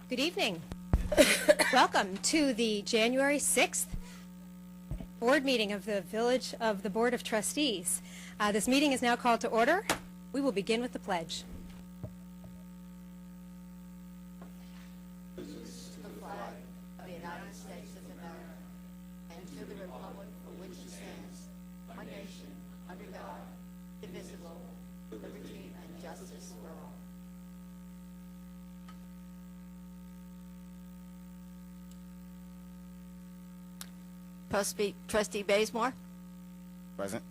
Good evening. Welcome to the January 6th board meeting of the Board of Trustees. This meeting is now called to order. We will begin with the pledge. Trustee Bazemore, Present.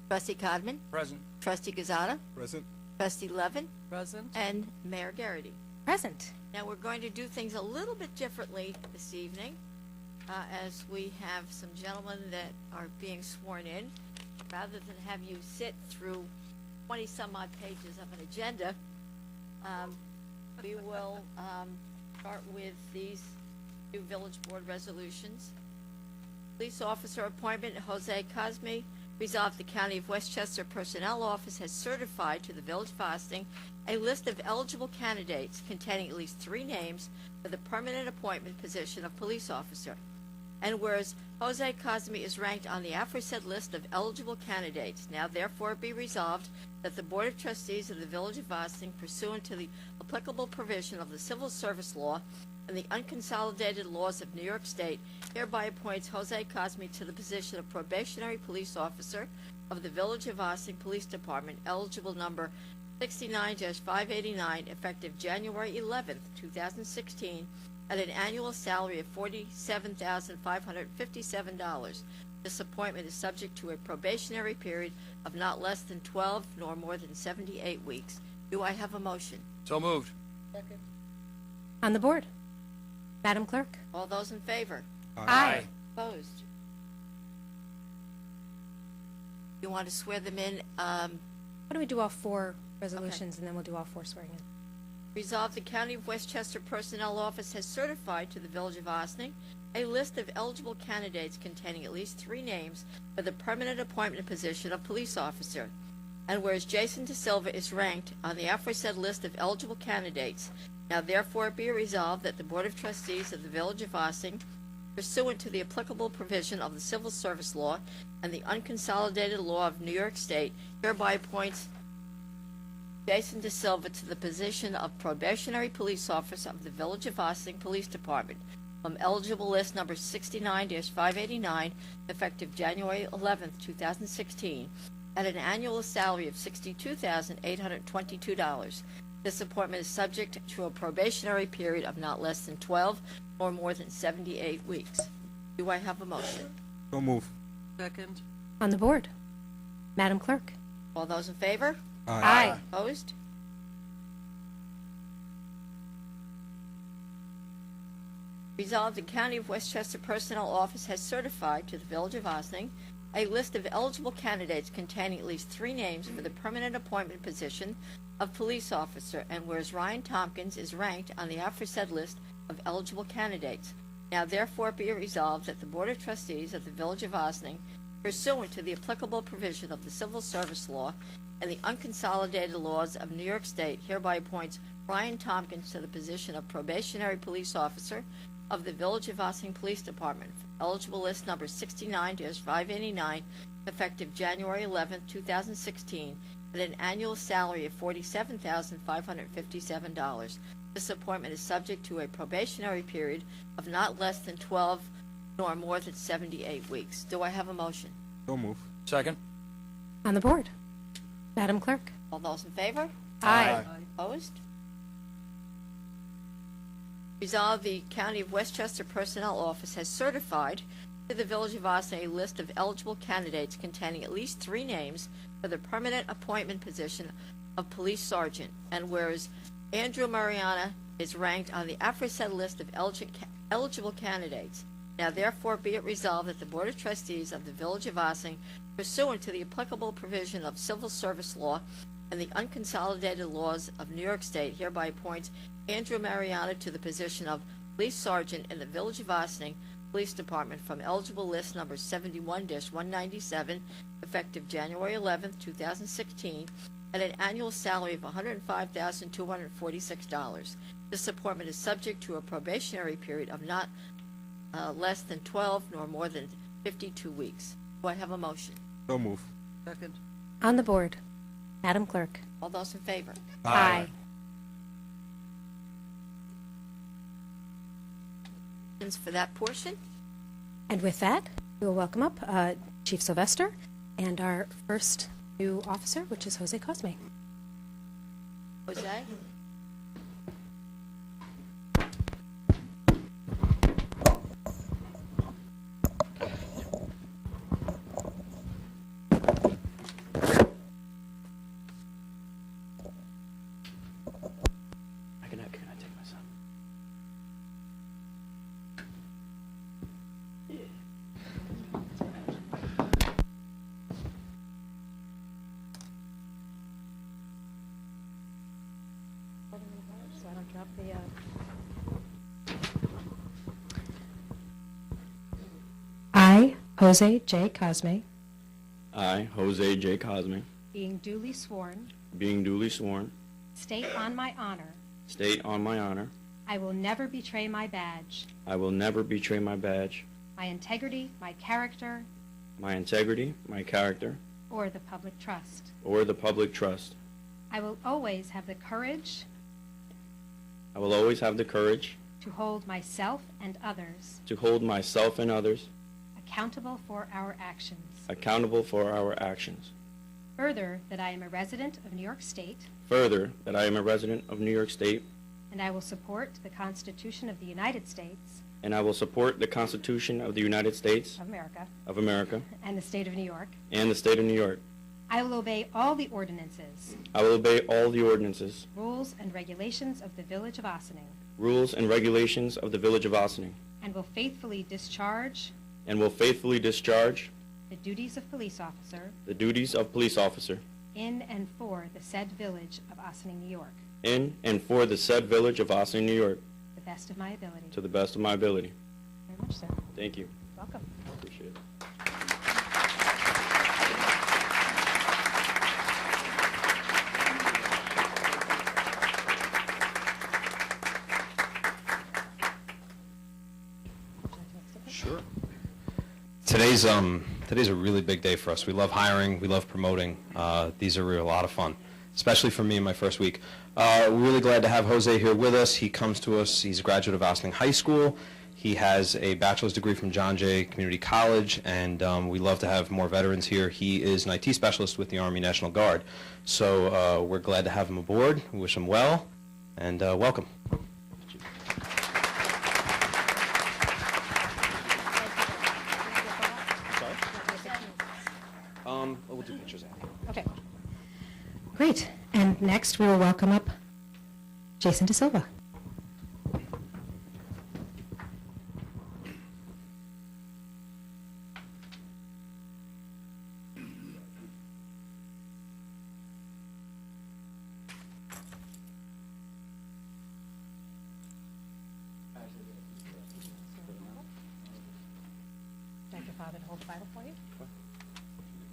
Trustee Codman, Present. Trustee Gazada, Present. Trustee Levin, Present. and Mayor Garrity. Present. Now we're going to do things a little bit differently this evening, as we have some gentlemen that are being sworn in. Rather than have you sit through 20-some-odd pages of an agenda, we will start with these new village board resolutions. Police officer appointment, Jose Cosme. Resolved, the County of Westchester Personnel Office has certified to the Village of Ossining a list of eligible candidates containing at least 3 names for the permanent appointment position of police officer. And whereas Jose Cosme is ranked on the aforesaid list of eligible candidates, now therefore be resolved that the Board of Trustees of the Village of Ossining, pursuant to the applicable provision of the Civil Service Law and the unconsolidated laws of New York State, hereby appoints Jose Cosme to the position of probationary police officer of the Village of Ossining Police Department, eligible number 69-589, effective January 11th, 2016, at an annual salary of $47,557. This appointment is subject to a probationary period of not less than 12 nor more than 78 weeks. Do I have a motion? So moved. On the board. Madam Clerk. All those in favor? Aye. Opposed? You want to swear them in? Why don't we do all 4 resolutions and then we'll do all 4 swearing in. Resolved, the County of Westchester Personnel Office has certified to the Village of Ossining a list of eligible candidates containing at least 3 names for the permanent appointment position of police officer. And whereas Jason De Silva is ranked on the aforesaid list of eligible candidates, now therefore be resolved that the Board of Trustees of the Village of Ossining, pursuant to the applicable provision of the Civil Service Law and the unconsolidated law of New York State, hereby appoints Jason De Silva to the position of probationary police officer of the Village of Ossining Police Department from eligible list number 69-589, effective January 11th, 2016, at an annual salary of $62,822. This appointment is subject to a probationary period of not less than 12 or more than 78 weeks. Do I have a motion? So move. Second. On the board. Madam Clerk. All those in favor? Aye. Opposed? Resolved, the County of Westchester Personnel Office has certified to the Village of Ossining a list of eligible candidates containing at least 3 names for the permanent appointment position of police officer, and whereas Ryan Tompkins is ranked on the aforesaid list of eligible candidates, now therefore be it resolved that the Board of Trustees of the Village of Ossining, pursuant to the applicable provision of the Civil Service Law and the unconsolidated laws of New York State, hereby appoints Ryan Tompkins to the position of probationary police officer of the Village of Ossining Police Department, eligible list number 69-589, effective January 11th, 2016, at an annual salary of $47,557. This appointment is subject to a probationary period of not less than 12 nor more than 78 weeks. Do I have a motion? So move. Second. On the board. Madam Clerk. All those in favor? Aye. Opposed? Resolved, the County of Westchester Personnel Office has certified to the Village of Ossining a list of eligible candidates containing at least 3 names for the permanent appointment position of police sergeant, and whereas Andrew Mariana is ranked on the aforesaid list of eligible candidates, now therefore be it resolved that the Board of Trustees of the Village of Ossining, pursuant to the applicable provision of Civil Service Law and the unconsolidated laws of New York State, hereby appoints Andrew Mariana to the position of police sergeant in the Village of Ossining Police Department from eligible list number 71-197, effective January 11th, 2016, at an annual salary of $105,246. This appointment is subject to a probationary period of not less than 12 nor more than 52 weeks. Do I have a motion? So move. Second. On the board, Madam Clerk. All those in favor? Aye. For that portion? And with that, we will welcome up Chief Sylvester and our first new officer, which is Jose Cosme. Jose? Can I take my son? So I don't drop the... I, Jose J. Cosme, I, Jose J. Cosme, being duly sworn, being duly sworn, state on my honor, state on my honor, I will never betray my badge, I will never betray my badge, my integrity, my character, my integrity, my character, or the public trust. or the public trust. I will always have the courage I will always have the courage to hold myself and others to hold myself and others accountable for our actions. accountable for our actions. Further, that I am a resident of New York State, Further, that I am a resident of New York State, and I will support the Constitution of the United States and I will support the Constitution of the United States of America and and the state of New York. the state of New York. I will obey all the ordinances, I will obey all the ordinances, rules, and regulations of the Village of Ossining, rules, and regulations of the Village of Ossining, and will faithfully discharge and will faithfully discharge the duties of police officer the duties of police officer in and for the said Village of Ossining, New York, in and for the said Village of Ossining, New York, to the best of my ability. to the best of my ability. Very much so. Thank you. Welcome. Appreciate it. Sure. Today's a really big day for us. We love hiring. We love promoting. These are a lot of fun, especially for me in my first week. We're really glad to have Jose here with us. He comes to us. He's a graduate of Ossining High School. He has a bachelor's degree from John Jay Community College, and we love to have more veterans here. He is an IT specialist with the Army National Guard. So we're glad to have him aboard. We wish him well, and welcome. We'll do pictures after. Okay. Great. And next, we will welcome up Jason De Silva. Dad, your father to hold the Bible for you?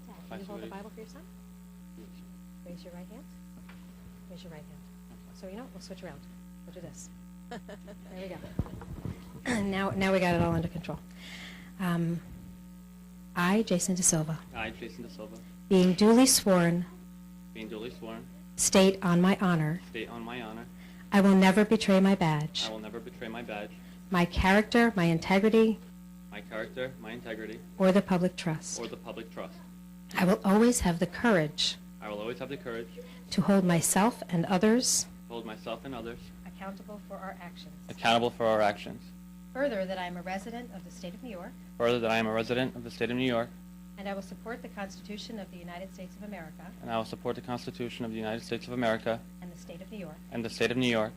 Dad, can you hold the Bible for your son? Raise your right hand. Raise your right hand. So, you know, we'll switch around. We'll do this. There we go. Now we got it all under control. I, Jason De Silva, I, Jason De Silva, being duly sworn, being duly sworn, state on my honor, state on my honor, I will never betray my badge, I will never betray my badge, my character, my integrity, my character, my integrity, or the public trust. or the public trust. I will always have the courage I will always have the courage to hold myself and others to hold myself and others accountable for our actions. accountable for our actions. Further, that I am a resident of the state of New York, Further, that I am a resident of the state of New York, and I will support the Constitution of the United States of America and I will support the Constitution of the United States of America and the state of New York. and the state of New York.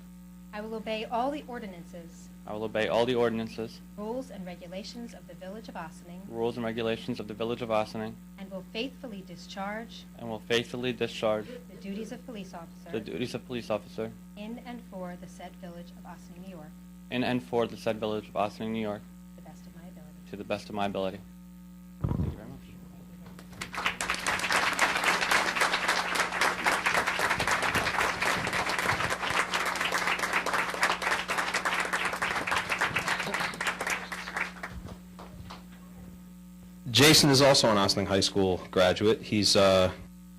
I will obey all the ordinances, I will obey all the ordinances, rules, and regulations of the Village of Ossining, rules, and regulations of the Village of Ossining, and will faithfully discharge and will faithfully discharge the duties of police officer the duties of police officer in and for the said Village of Ossining, New York, in and for the said Village of Ossining, New York, to the best of my ability. to the best of my ability. Thank you very much. Jason is also an Ossining High School graduate. He's got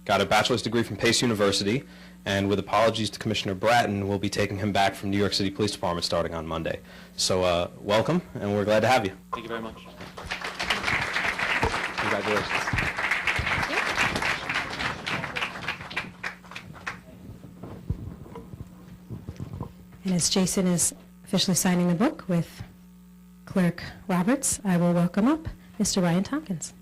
a bachelor's degree from Pace University, and with apologies to Commissioner Bratton, we'll be taking him back from New York City Police Department starting on Monday. So welcome, and we're glad to have you. Thank you very much. Congratulations. And as Jason is officially signing the book with Clerk Roberts, I will welcome up Mr. Ryan Tompkins.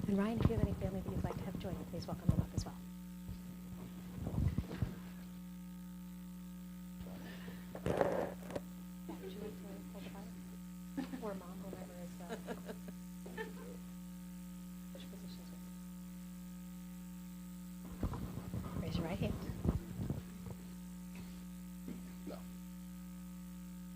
And Ryan, if you have any family that you'd like to have join you, please welcome them up as well. Would you like to hold the Bible? Or Mom, whoever is which positions are- Raise your right hand.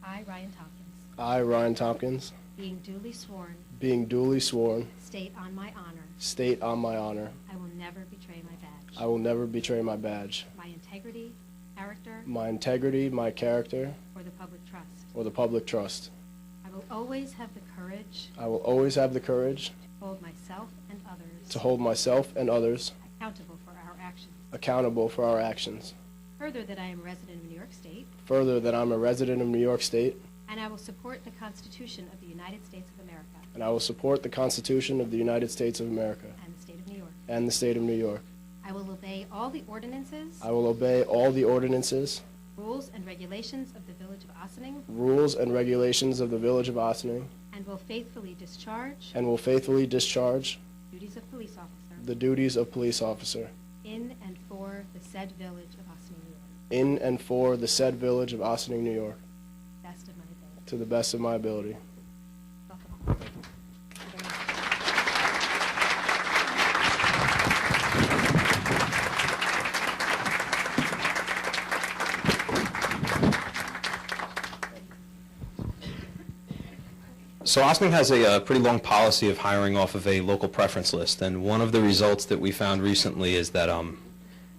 I, Ryan Tompkins, I, Ryan Tompkins, being duly sworn, being duly sworn, state on my honor, state on my honor, I will never betray my badge, I will never betray my badge, my integrity, character, my integrity, my character, or the public trust. or the public trust. I will always have the courage I will always have the courage to hold myself and others to hold myself and others accountable for our actions. accountable for our actions. Further, that I am a resident of New York State, Further, that I'm a resident of New York State, and I will support the Constitution of the United States of America and I will support the Constitution of the United States of America and the state of New York. and the state of New York. I will obey all the ordinances, I will obey all the ordinances, rules, and regulations of the Village of Ossining, rules, and regulations of the Village of Ossining, and will faithfully discharge and will faithfully discharge duties of police officer the duties of police officer in and for the said Village of Ossining, New York, in and for the said Village of Ossining, New York, best of my ability. to the best of my ability. Welcome. Thank you very much. So Ossining has a pretty long policy of hiring off of a local preference list, and one of the results that we found recently is that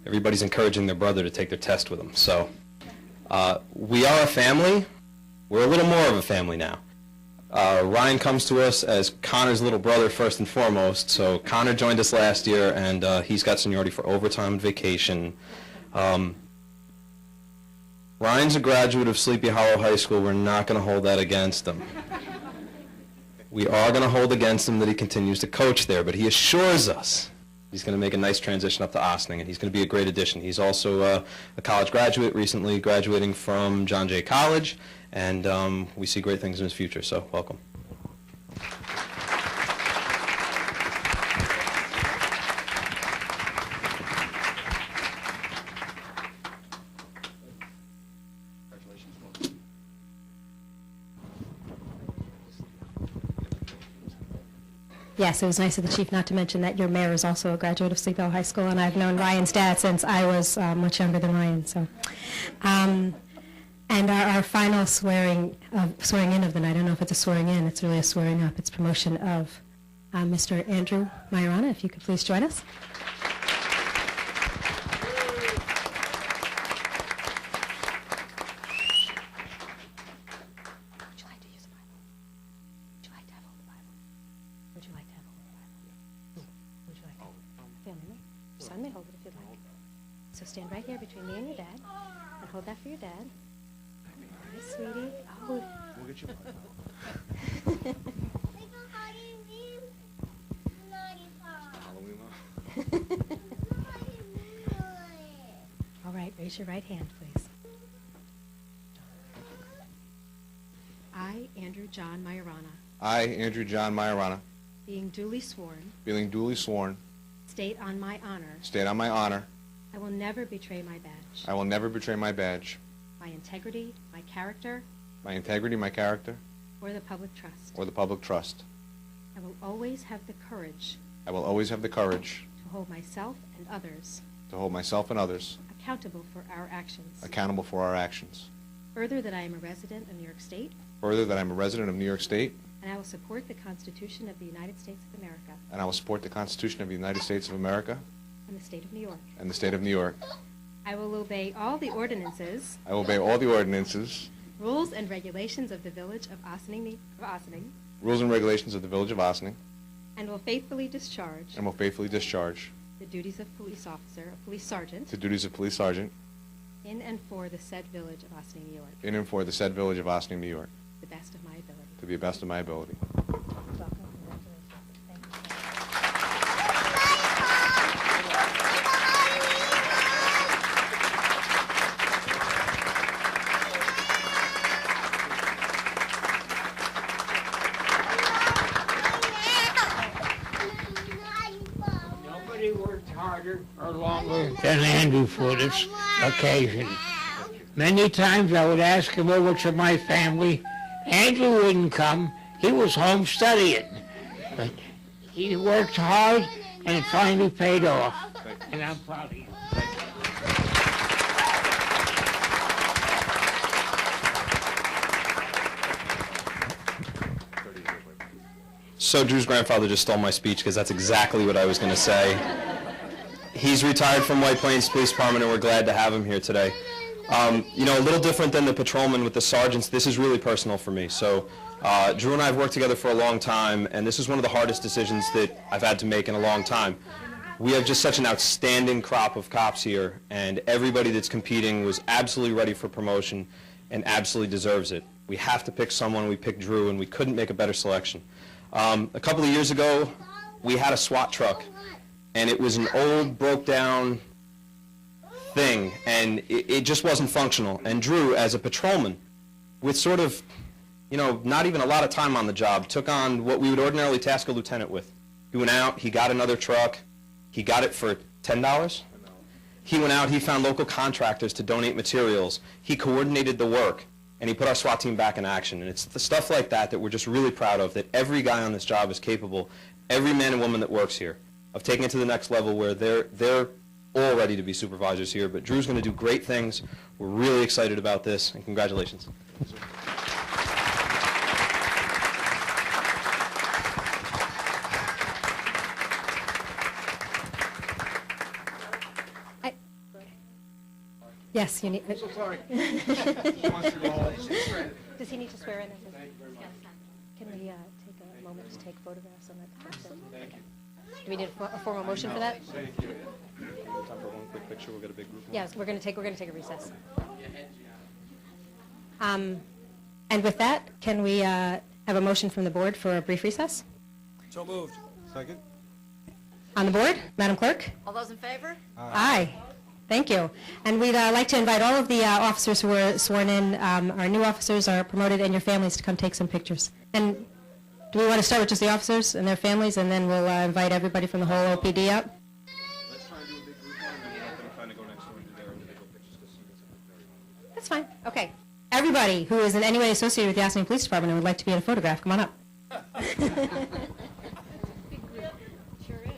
everybody's encouraging their brother to take their test with them. So we are a family. We're a little more of a family now. Ryan comes to us as Connor's little brother first and foremost. So Connor joined us last year, and he's got seniority for overtime and vacation. Ryan's a graduate of Sleepy Hollow High School. We're not going to hold that against him. We are going to hold against him that he continues to coach there, but he assures us he's going to make a nice transition up to Ossining, and he's going to be a great addition. He's also a college graduate, recently graduating from John Jay College, and we see great things in his future, so welcome. Yes, it was nice of the chief not to mention that your mayor is also a graduate of Sleepy Hollow High School, and I've known Ryan's dad since I was much younger than Ryan. So, and our final swearing in of the night. I don't know if it's a swearing in; it's really a swearing up. It's promotion of Mr. Andrew Majorana. If you could please join us. Would you like to use the Bible? Would you like to have hold the Bible? Would you like to have hold the Bible? Would you like to? Family member? Your son may hold it if you'd like. So stand right here between me and your dad, and hold that for your dad. Hi, sweetie. Oh. We'll get you. All right, raise your right hand, please. I, Andrew John Majorana, I, Andrew John Majorana, being duly sworn, being duly sworn, state on my honor, state on my honor, I will never betray my badge, I will never betray my badge, my integrity, my character, my integrity, my character, or the public trust. or the public trust. I will always have the courage I will always have the courage to hold myself and others to hold myself and others accountable for our actions. accountable for our actions. Further, that I am a resident of New York State, Further, that I am a resident of New York State, and I will support the Constitution of the United States of America and I will support the Constitution of the United States of America and the state of New York. and the state of New York. I will obey all the ordinances, I will obey all the ordinances, rules, and regulations of the Village of Ossining, rules, and regulations of the Village of Ossining, and will faithfully discharge and will faithfully discharge the duties of police officer, of police sergeant, the duties of police sergeant in and for the said village of Ossining, New York, in and for the said village of Ossining, New York, to the best of my ability. to the best of my ability. Nobody worked harder or longer than Andrew for this occasion. Many times I would ask him over to my family. Andrew wouldn't come. He was home studying. But he worked hard and it finally paid off. And I'm proud of you. So Drew's grandfather just stole my speech because that's exactly what I was going to say. He's retired from White Plains Police Department, and we're glad to have him here today. You know, a little different than the patrolmen with the sergeants, this is really personal for me. So Drew and I have worked together for a long time, and this is one of the hardest decisions that I've had to make in a long time. We have just such an outstanding crop of cops here, and everybody that's competing was absolutely ready for promotion and absolutely deserves it. We have to pick someone. We picked Drew, and we couldn't make a better selection. A couple of years ago, we had a SWAT truck, and it was an old, broke-down thing, and it just wasn't functional. And Drew, as a patrolman, with sort of, you know, not even a lot of time on the job, took on what we would ordinarily task a lieutenant with. He went out, he got another truck, he got it for $10. He went out, he found local contractors to donate materials, he coordinated the work, and he put our SWAT team back in action. And it's the stuff like that that we're just really proud of, that every guy on this job is capable, every man and woman that works here, of taking it to the next level where they're all ready to be supervisors here. But Drew's going to do great things. We're really excited about this, and congratulations. Yes, you need. Does he need to swear in? Can we take a moment to take photographs on that? Okay. Do we need a formal motion for that? Time for one quick picture. We'll get a big group. Yes, we're going to take a recess. And with that, can we have a motion from the board for a brief recess? So moved. Second? On the board, Madam Clerk? All those in favor? Aye. Thank you. And we'd like to invite all of the officers who were sworn in, our new officers, our promoted, and your families to come take some pictures. And do we want to start with just the officers and their families, and then we'll invite everybody from the whole OPD up? Let's try and do a big group one, and then let them kind of go next door and do their individual pictures because some guys have very long. That's fine. Okay. Everybody who is in any way associated with the Ossining Police Department and would like to be in a photograph, come on up. Sure is.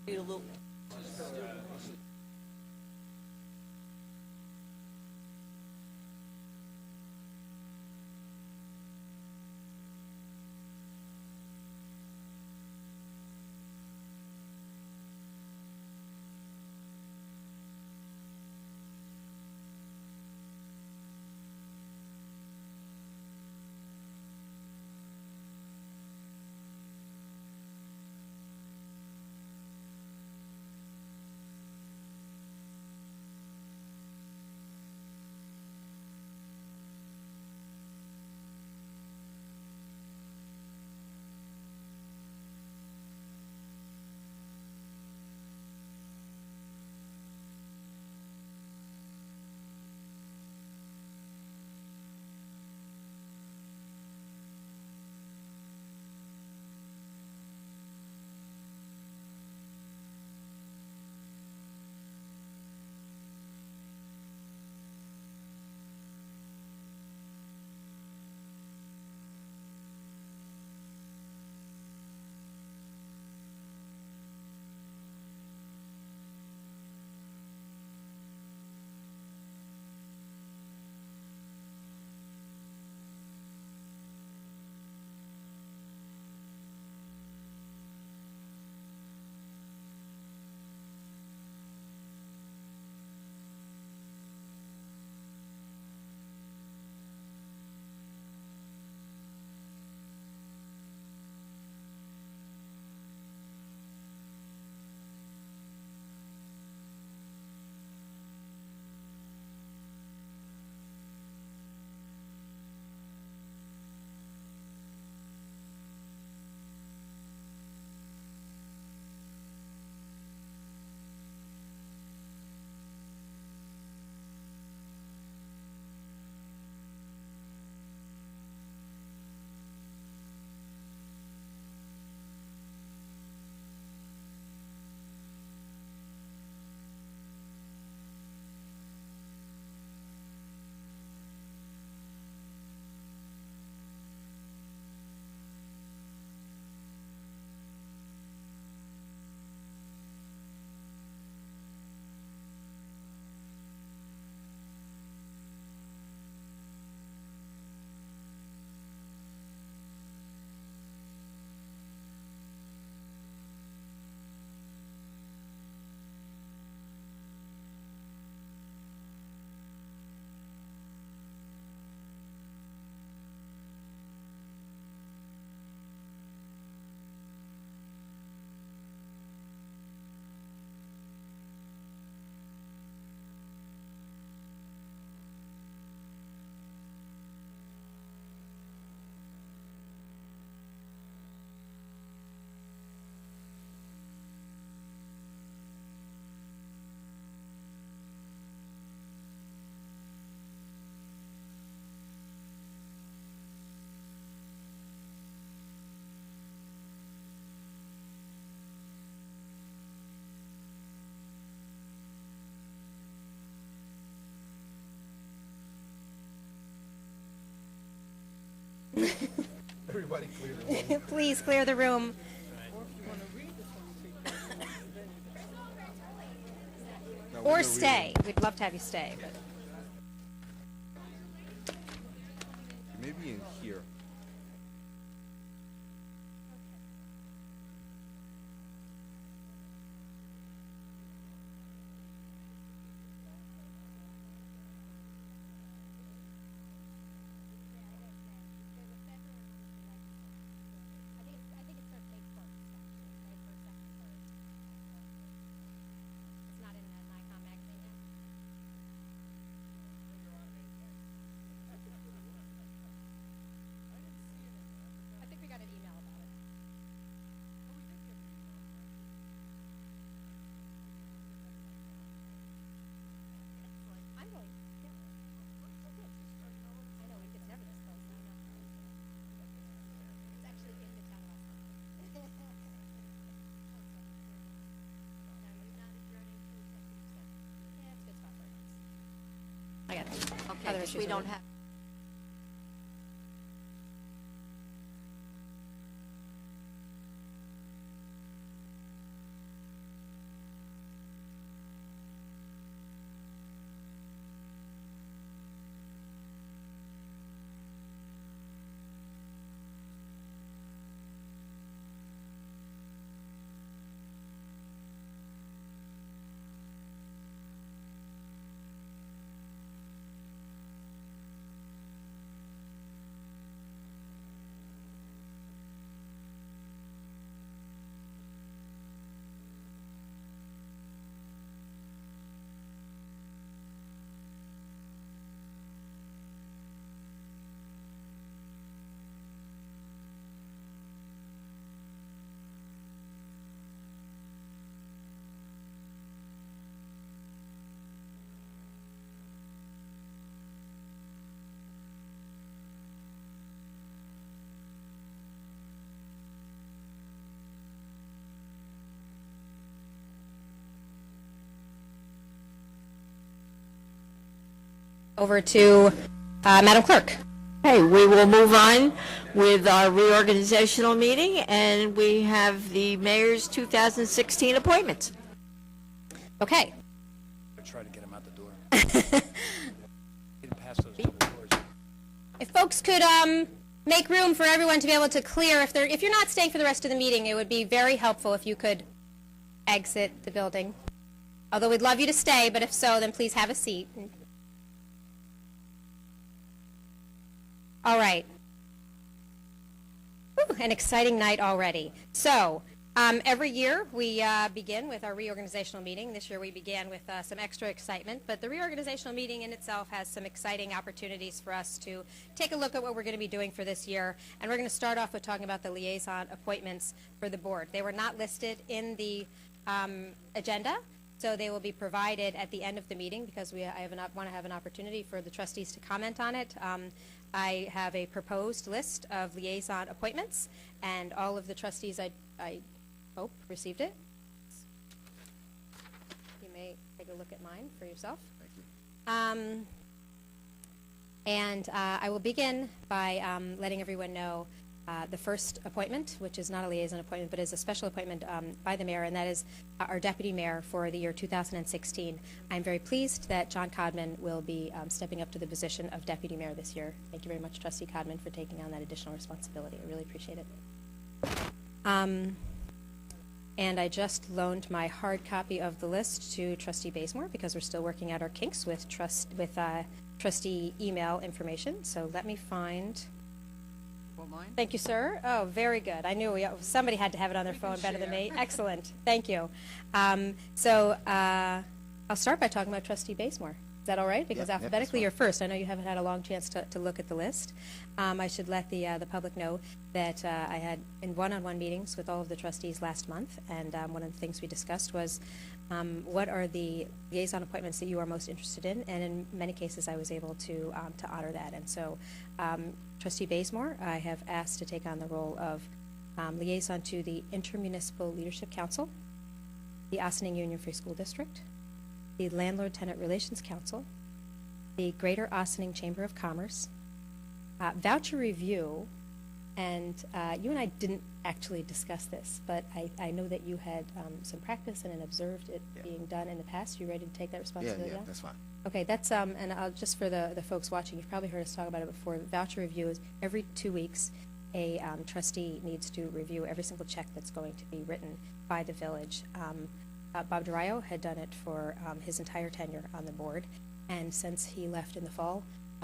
Need a little. Everybody clear the room. Please clear the room. Or stay. We'd love to have you stay. But Maybe in here. I got it. Okay, Other 'cause issues we with don't it. have. Over to Madam Clerk. Okay, we will move on with our reorganizational meeting, and we have the mayor's 2016 appointments. Okay. I try to get him out the door. Get past those double doors. If folks could make room for everyone to be able to clear, if you're not staying for the rest of the meeting, it would be very helpful if you could exit the building. Although we'd love you to stay, but if so, then please have a seat. All right. Whew, an exciting night already. So, every year we begin with our reorganizational meeting. This year we began with some extra excitement, but the reorganizational meeting in itself has some exciting opportunities for us to take a look at what we're going to be doing for this year. And we're going to start off with talking about the liaison appointments for the board. They were not listed in the agenda, so they will be provided at the end of the meeting because I want to have an opportunity for the trustees to comment on it. I have a proposed list of liaison appointments, and all of the trustees, I hope, received it. You may take a look at mine for yourself. Thank you. And I will begin by letting everyone know the first appointment, which is not a liaison appointment, but is a special appointment by the mayor, and that is our deputy mayor for the year 2016. I'm very pleased that John Codman will be stepping up to the position of deputy mayor this year. Thank you very much, Trustee Codman, for taking on that additional responsibility. I really appreciate it. And I just loaned my hard copy of the list to Trustee Bazemore because we're still working out our kinks with trustee email information. So let me find. Thank you, sir. Oh, very good. I knew somebody had to have it on their phone better than me. Excellent. Thank you. So I'll start by talking about Trustee Bazemore. Is that all right? Because alphabetically you're first. I know you haven't had a long chance to look at the list. I should let the public know that I had in one-on-one meetings with all of the trustees last month, and one of the things we discussed was what are the liaison appointments that you are most interested in, and in many cases I was able to honor that. And so Trustee Bazemore, I have asked to take on the role of liaison to the Intermunicipal Leadership Council, the Ossining Union Free School District, the Landlord-Tenant Relations Council, the Greater Ossining Chamber of Commerce, voucher review, and you and I didn't actually discuss this, but I know that you had some practice and observed it being done in the past. You ready to take that responsibility on? that's fine. Okay, that's, and I'll, just for the folks watching, you've probably heard us talk about it before. Voucher review is every 2 weeks, a trustee needs to review every single check that's going to be written by the village. Bob DeRio had done it for his entire tenure on the board, and since he left in the fall,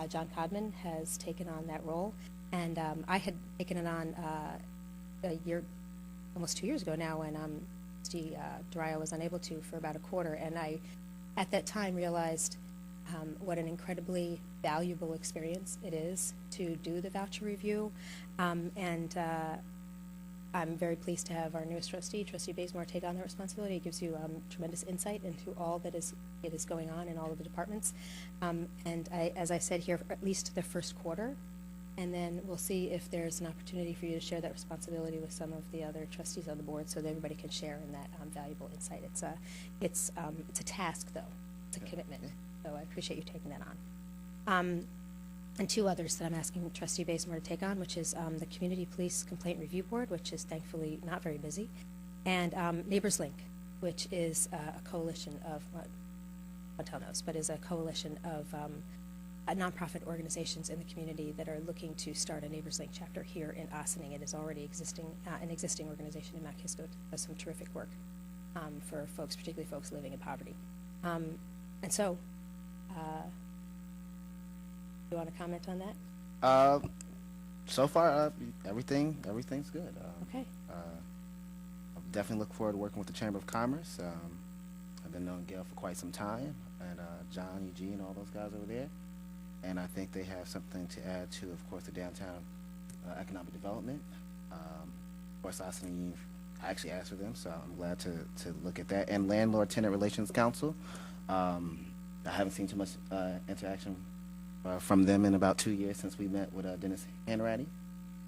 John Codman has taken on that role, and I had taken it on almost 2 years ago now, when Steve DeRio was unable to for about a quarter, and I, at that time, realized what an incredibly valuable experience it is to do the voucher review, and I'm very pleased to have our newest trustee, Trustee Bazemore, take on that responsibility. It gives you tremendous insight into all that is going on in all of the departments. And as I said here, at least the first quarter, and then we'll see if there's an opportunity for you to share that responsibility with some of the other trustees on the board, so that everybody can share in that valuable insight. It's a task, though. It's a commitment. So I appreciate you taking that on. And two others that I'm asking Trustee Bazemore to take on, which is the Community Police Complaint Review Board, which is thankfully not very busy, and Neighbors Link, which is a coalition of, Montel knows, but is a coalition of nonprofit organizations in the community that are looking to start a Neighbors Link chapter here in Ossining. It is already an existing organization in Mount Kisco. It does some terrific work for folks, particularly folks living in poverty. And so, you want to comment on that? So far, everything's good. Okay. I definitely look forward to working with the Chamber of Commerce. I've been knowing Gail for quite some time, and John, Eugene, all those guys over there. And I think they have something to add to, of course, the downtown economic development. Of course, Ossining, I actually asked for them, so I'm glad to look at that. And Landlord-Tenant Relations Council. I haven't seen too much interaction from them in about 2 years since we met with Dennis Hanratty.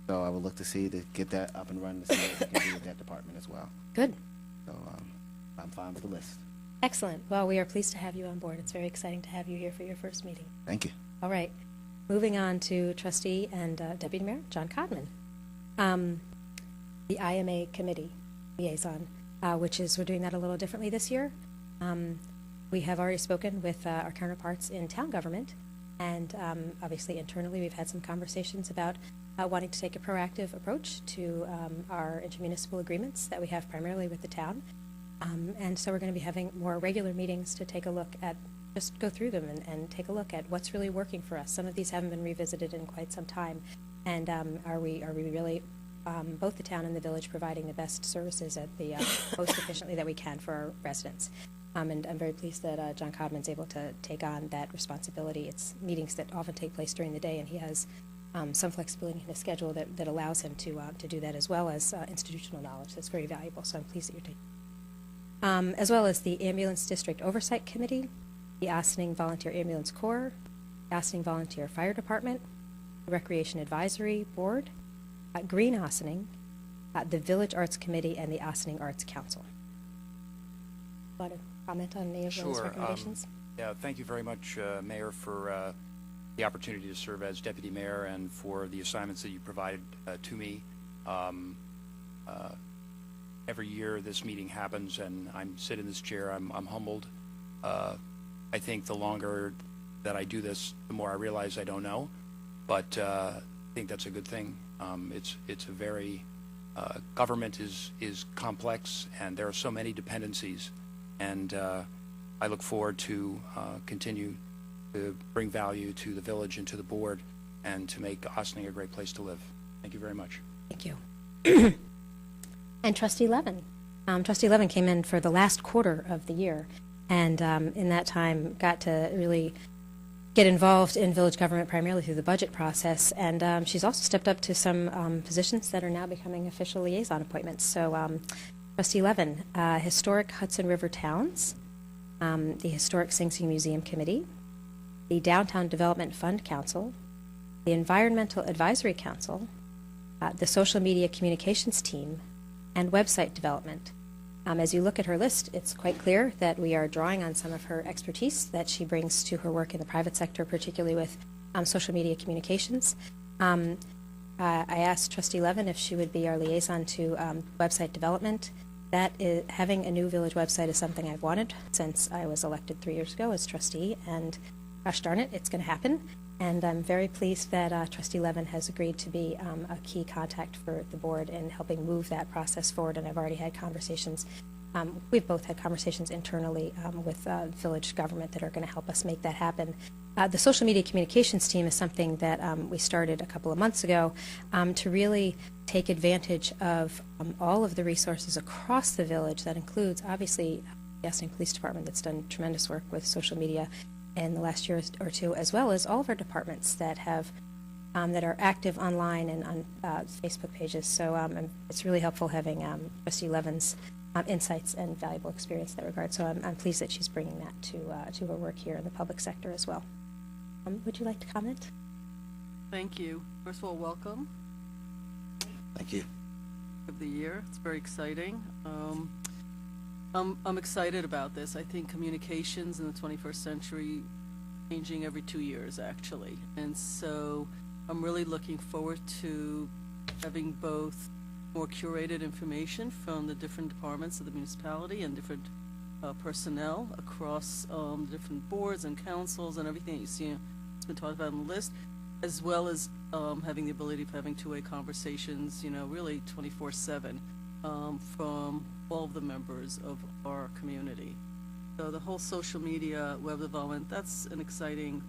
So I would look to see to get that up and running to see what we can do with that department as well. Good. So I'm fine with the list. Excellent. Well, we are pleased to have you on board. It's very exciting to have you here for your first meeting. Thank you. All right. Moving on to Trustee and Deputy Mayor John Codman. The IMA Committee Liaison, which is, we're doing that a little differently this year. We have already spoken with our counterparts in town government, and obviously internally we've had some conversations about wanting to take a proactive approach to our intermunicipal agreements that we have primarily with the town. And so we're going to be having more regular meetings to take a look at, just go through them and take a look at what's really working for us. Some of these haven't been revisited in quite some time. And are we really, both the town and the village, providing the best services at the most efficiently that we can for our residents? And I'm very pleased that John Codman's able to take on that responsibility. It's meetings that often take place during the day, and he has some flexibility in his schedule that allows him to do that, as well as institutional knowledge that's very valuable. So I'm pleased that you're taking as well as the Ambulance District Oversight Committee, the Ossining Volunteer Ambulance Corps, the Ossining Volunteer Fire Department, the Recreation Advisory Board, Green Ossining, the Village Arts Committee, and the Ossining Arts Council. Want to comment on any of those recommendations? Yeah, thank you very much, Mayor, for the opportunity to serve as Deputy Mayor and for the assignments that you provided to me. Every year this meeting happens and I'm sit in this chair, I'm humbled. I think the longer that I do this, the more I realize I don't know, but I think that's a good thing. It's a very, government is complex and there are so many dependencies, and I look forward to continue to bring value to the village and to the board and to make Ossining a great place to live. Thank you very much. Thank you. And Trustee Levin. Trustee Levin came in for the last quarter of the year, and in that time got to really get involved in village government primarily through the budget process, and she's also stepped up to some positions that are now becoming official liaison appointments. So Trustee Levin, Historic Hudson River Towns, the Historic Sing Sing Museum Committee, the Downtown Development Fund Council, the Environmental Advisory Council, the Social Media Communications Team, and website development. As you look at her list, it's quite clear that we are drawing on some of her expertise that she brings to her work in the private sector, particularly with social media communications. I asked Trustee Levin if she would be our liaison to website development. That is, having a new village website is something I've wanted since I was elected 3 years ago as trustee, and gosh darn it, it's going to happen. And I'm very pleased that Trustee Levin has agreed to be a key contact for the board in helping move that process forward, and I've already had conversations. We've both had conversations internally with village government that are going to help us make that happen. The social media communications team is something that we started a couple of months ago to really take advantage of all of the resources across the village. That includes, obviously, the Ossining Police Department that's done tremendous work with social media in the last year or two, as well as all of our departments that have that are active online and on Facebook pages. So it's really helpful having Trustee Levin's insights and valuable experience in that regard. So I'm pleased that she's bringing that to her work here in the public sector as well. Would you like to comment? Thank you. First of all, welcome Thank you. of the year. It's very exciting. I'm excited about this. I think communications in the 21st century changing every 2 years, actually. And so I'm really looking forward to having both more curated information from the different departments of the municipality and different personnel across different boards and councils and everything that you see it's been talked about on the list, as well as having the ability of having two-way conversations, really 24/7 from all of the members of our community. So the whole social media, web development, that's an exciting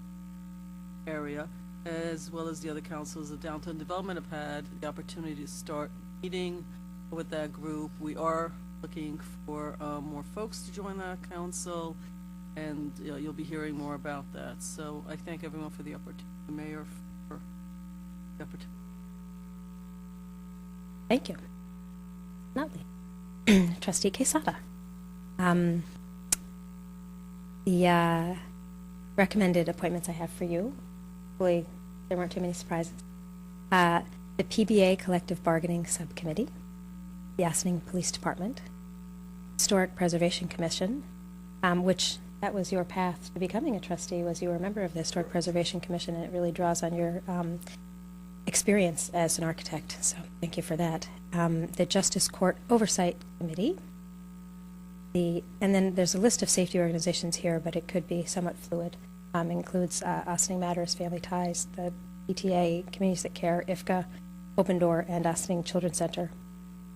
area, as well as the other councils. The Downtown Development have had the opportunity to start meeting with that group. We are looking for more folks to join that council, and you'll be hearing more about that. So I thank everyone for the opportunity, the mayor for the opportunity. Thank you. Lovely. Trustee Quesada. The recommended appointments I have for you, hopefully there weren't too many surprises. The PBA Collective Bargaining Subcommittee, the Ossining Police Department, Historic Preservation Commission, which that was your path to becoming a trustee, was you were a member of the Historic Preservation Commission, and it really draws on your experience as an architect, so thank you for that. The Justice Court Oversight Committee, and then there's a list of safety organizations here, but it could be somewhat fluid. Includes Ossining Matters, Family Ties, the PTA, Communities That Care, IFCA, Open Door, and Ossining Children's Center.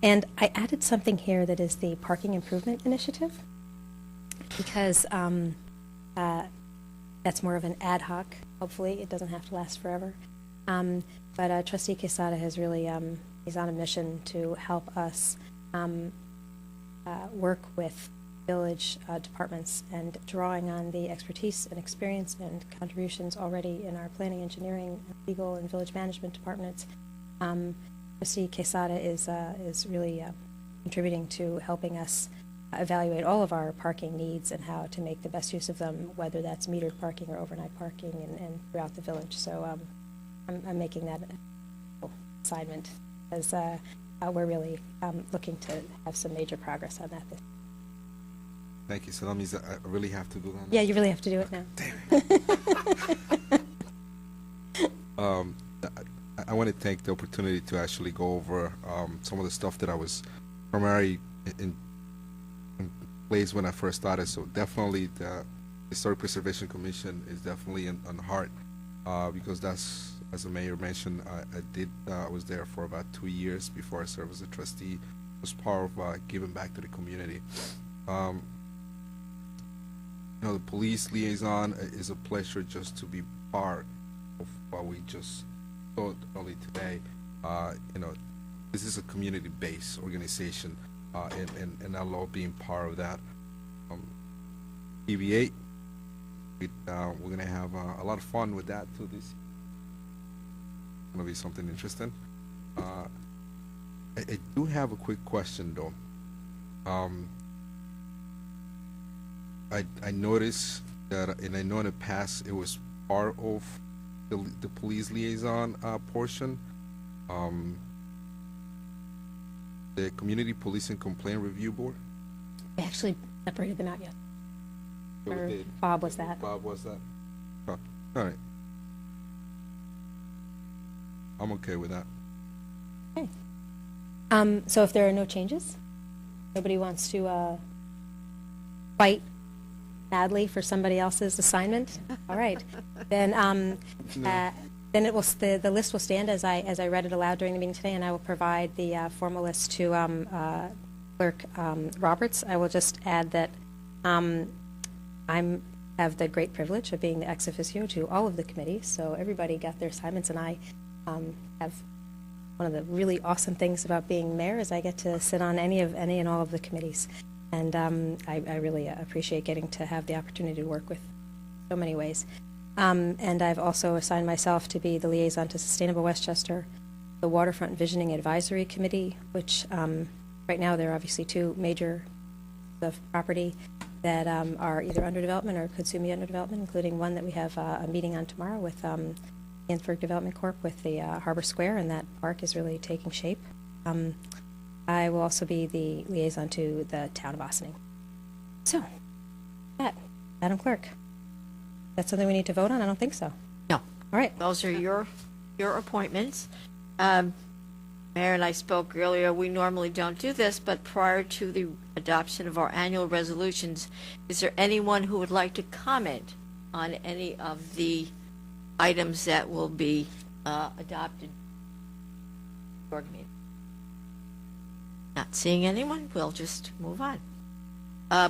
And I added something here that is the Parking Improvement Initiative, because that's more of an ad hoc. Hopefully, it doesn't have to last forever. But Trustee Quesada has really, he's on a mission to help us work with village departments and drawing on the expertise and experience and contributions already in our planning, engineering, legal, and village management departments. Trustee Quesada is really contributing to helping us evaluate all of our parking needs and how to make the best use of them, whether that's metered parking or overnight parking and throughout the village. So I'm making that assignment as we're really looking to have some major progress on that. Thank you. So that means I really have to do that now? Yeah, you really have to do it now. Damn it. I want to take the opportunity to actually go over some of the stuff that I was primarily in place when I first started. So definitely the Historic Preservation Commission is definitely on the heart because that's, as the mayor mentioned, I was there for about 2 years before I served as a trustee. It was part of giving back to the community. The police liaison is a pleasure just to be part of what we just saw early today. This is a community-based organization, and I love being part of that. PBA, we're gonna have a lot of fun with that too. This gonna be something interesting. I do have a quick question though. I noticed that, and I know in the past it was part of the police liaison portion. The Community Policing Complaint Review Board. I actually separated them out yet. Or did. Bob was that. Bob was that. Oh, all right. I'm okay with that. So if there are no changes, nobody wants to fight madly for somebody else's assignment? All right. Then then it will, the list will stand as I read it aloud during the meeting today, and I will provide the formal list to Clerk Roberts. I will just add that I have the great privilege of being the ex officio to all of the committees, so everybody got their assignments, and I have one of the really awesome things about being mayor is I get to sit on any and all of the committees, and I really appreciate getting to have the opportunity to work with so many ways. And I've also assigned myself to be the liaison to Sustainable Westchester, the Waterfront Visioning Advisory Committee, which right now there are obviously two major of property that are either under development or could soon be under development, including one that we have a meeting on tomorrow with Hansburg Development Corp. With the Harbor Square, and that park is really taking shape. I will also be the liaison to the town of Ossining. So, that, Madam Clerk, that's something we need to vote on? I don't think so. No. All right. Those are your appointments. Mayor and I spoke earlier, we normally don't do this, but prior to the adoption of our annual resolutions, is there anyone who would like to comment on any of the items that will be adopted? Board meeting. Not seeing anyone, we'll just move on.